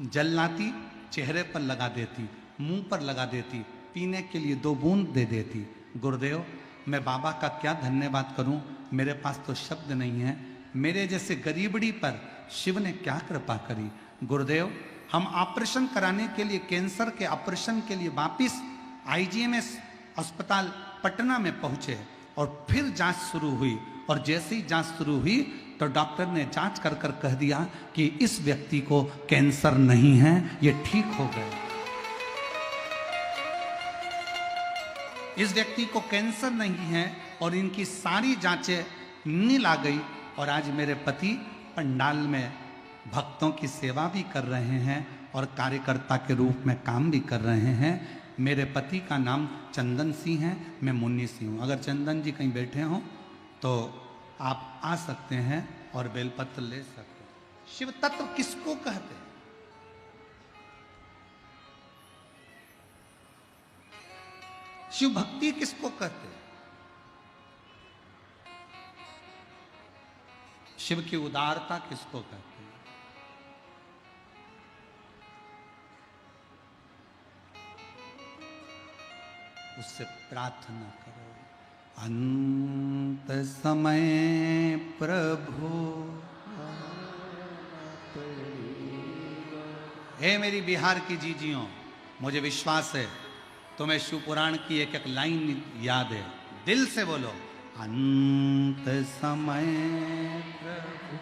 जल लाती, चेहरे पर लगा देती, मुंह पर लगा देती, पीने के लिए 2 बूंद दे देती। गुरुदेव, मैं बाबा का क्या धन्यवाद करूं, मेरे पास तो शब्द नहीं है। मेरे जैसे गरीबड़ी पर शिव ने क्या कृपा करी। गुरुदेव, हम ऑपरेशन कराने के लिए, कैंसर के ऑपरेशन के लिए वापिस IGMS अस्पताल पटना में पहुंचे और फिर जांच शुरू हुई। और जैसे ही जांच शुरू हुई तो डॉक्टर ने जांच कर कर कह दिया कि इस व्यक्ति को कैंसर नहीं है, ये ठीक हो गए। इस व्यक्ति को कैंसर नहीं है और इनकी सारी जांचें नील आ गई। और आज मेरे पति पंडाल में भक्तों की सेवा भी कर रहे हैं और कार्यकर्ता के रूप में काम भी कर रहे हैं। मेरे पति का नाम चंदन सिंह है, मैं मुन्नी सिंह हूँ। अगर चंदन जी कहीं बैठे हों तो आप आ सकते हैं और बेलपत्र ले सकते हैं। शिव तत्व किसको कहते हैं? शिव भक्ति किसको कहते हैं? शिव की उदारता किसको कहते हैं? उससे प्रार्थना करो। अंत समय प्रभु, हे मेरी बिहार की जीजियों, मुझे विश्वास है तुम्हें शिव पुराण की एक एक लाइन याद है। दिल से बोलो, अंत समय प्रभु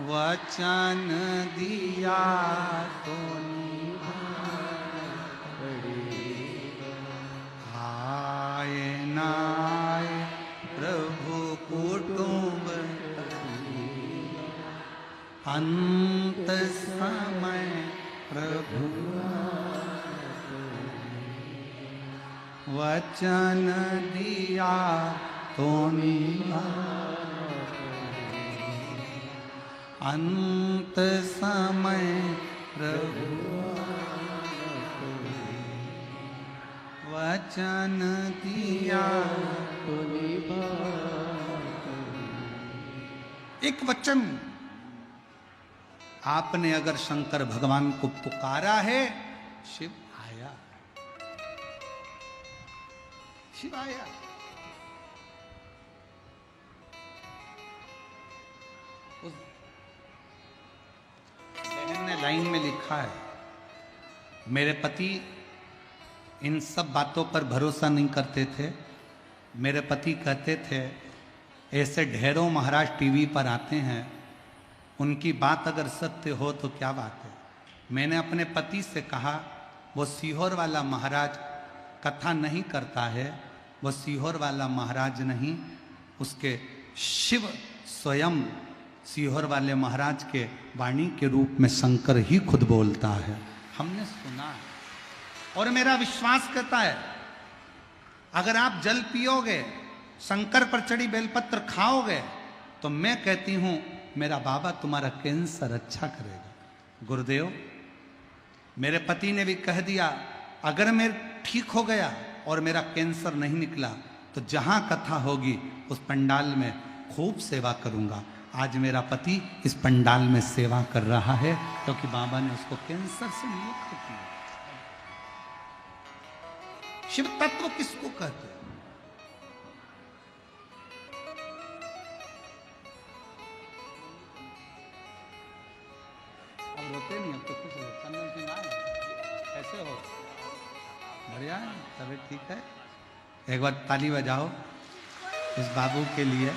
वचन दिया तो आए नाए प्रभु कुटुंब, अंत समय प्रभु वचन दिया तो अंत समय प्रभु वचन दिया तो एक वचन आपने अगर शंकर भगवान को पुकारा है, शिव आया, शिव आया। उस बहन ने लाइन में लिखा है, मेरे पति इन सब बातों पर भरोसा नहीं करते थे। मेरे पति कहते थे ऐसे ढेरों महाराज टीवी पर आते हैं, उनकी बात अगर सत्य हो तो क्या बात है। मैंने अपने पति से कहा वो सीहोर वाला महाराज कथा नहीं करता है, वो सीहोर वाला महाराज नहीं, उसके शिव स्वयं सीहोर वाले महाराज के वाणी के रूप में शंकर ही खुद बोलता है। हमने सुना है और मेरा विश्वास कहता है अगर आप जल पियोगे, शंकर पर चढ़ी बेलपत्र खाओगे, तो मैं कहती हूं मेरा बाबा तुम्हारा कैंसर अच्छा करेगा। गुरुदेव, मेरे पति ने भी कह दिया अगर मैं ठीक हो गया और मेरा कैंसर नहीं निकला तो जहां कथा होगी उस पंडाल में खूब सेवा करूंगा। आज मेरा पति इस पंडाल में सेवा कर रहा है क्योंकि बाबा ने उसको कैंसर से मुक्त किया। शिव तत्व किसको कहते हैं? अब रोते नहीं, अब तो खुश हो। चंदन सिंह आए, कैसे हो? बढ़िया है, तबीयत ठीक है? एक बार ताली बजाओ इस बाबू के लिए।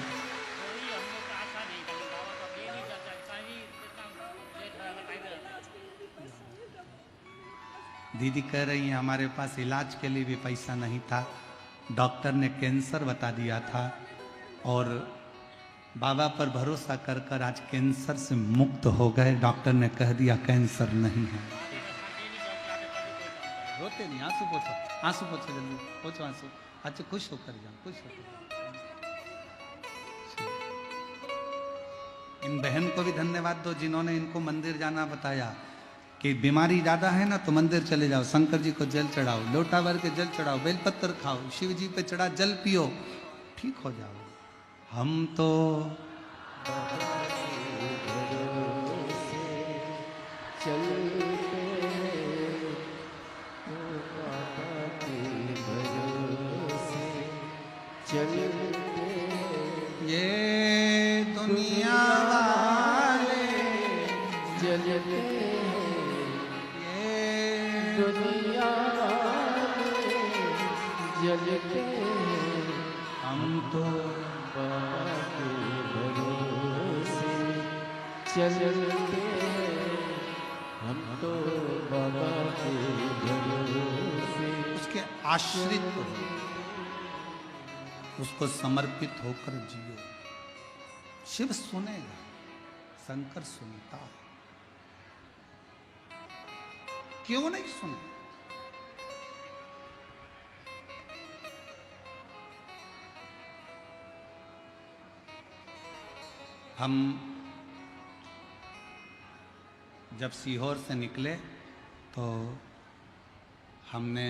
दीदी कह रही है हमारे पास इलाज के लिए भी पैसा नहीं था, डॉक्टर ने कैंसर बता दिया था और बाबा पर भरोसा कर कर आज कैंसर से मुक्त हो गए। डॉक्टर ने कह दिया कैंसर नहीं है। रोते नहीं, आंसू पोछो, आंसू पोछो, जल्दी पोछो आंसू। अच्छा खुश होकर जाओ, खुश होकर। इन बहन को भी धन्यवाद दो जिन्होंने इनको मंदिर जाना बताया कि बीमारी ज्यादा है ना तो मंदिर चले जाओ, शंकर जी को जल चढ़ाओ, लोटा भर के जल चढ़ाओ, बेलपत्र खाओ, शिव जी पे चढ़ा जल पियो, ठीक हो जाओ। हम तो ये दुनिया वाले चलते, ये दुनिया जलते, हम तो बाबा के भरोसे चलते, हम तो बाबा के भरोसे उसके आश्रित हो, उसको समर्पित होकर जियो। शिव सुनेगा, शंकर सुनता है, क्यों नहीं सुने? हम जब सीहोर से निकले तो हमने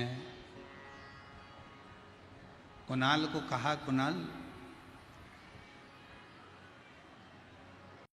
कुणाल को कहा, कुणाल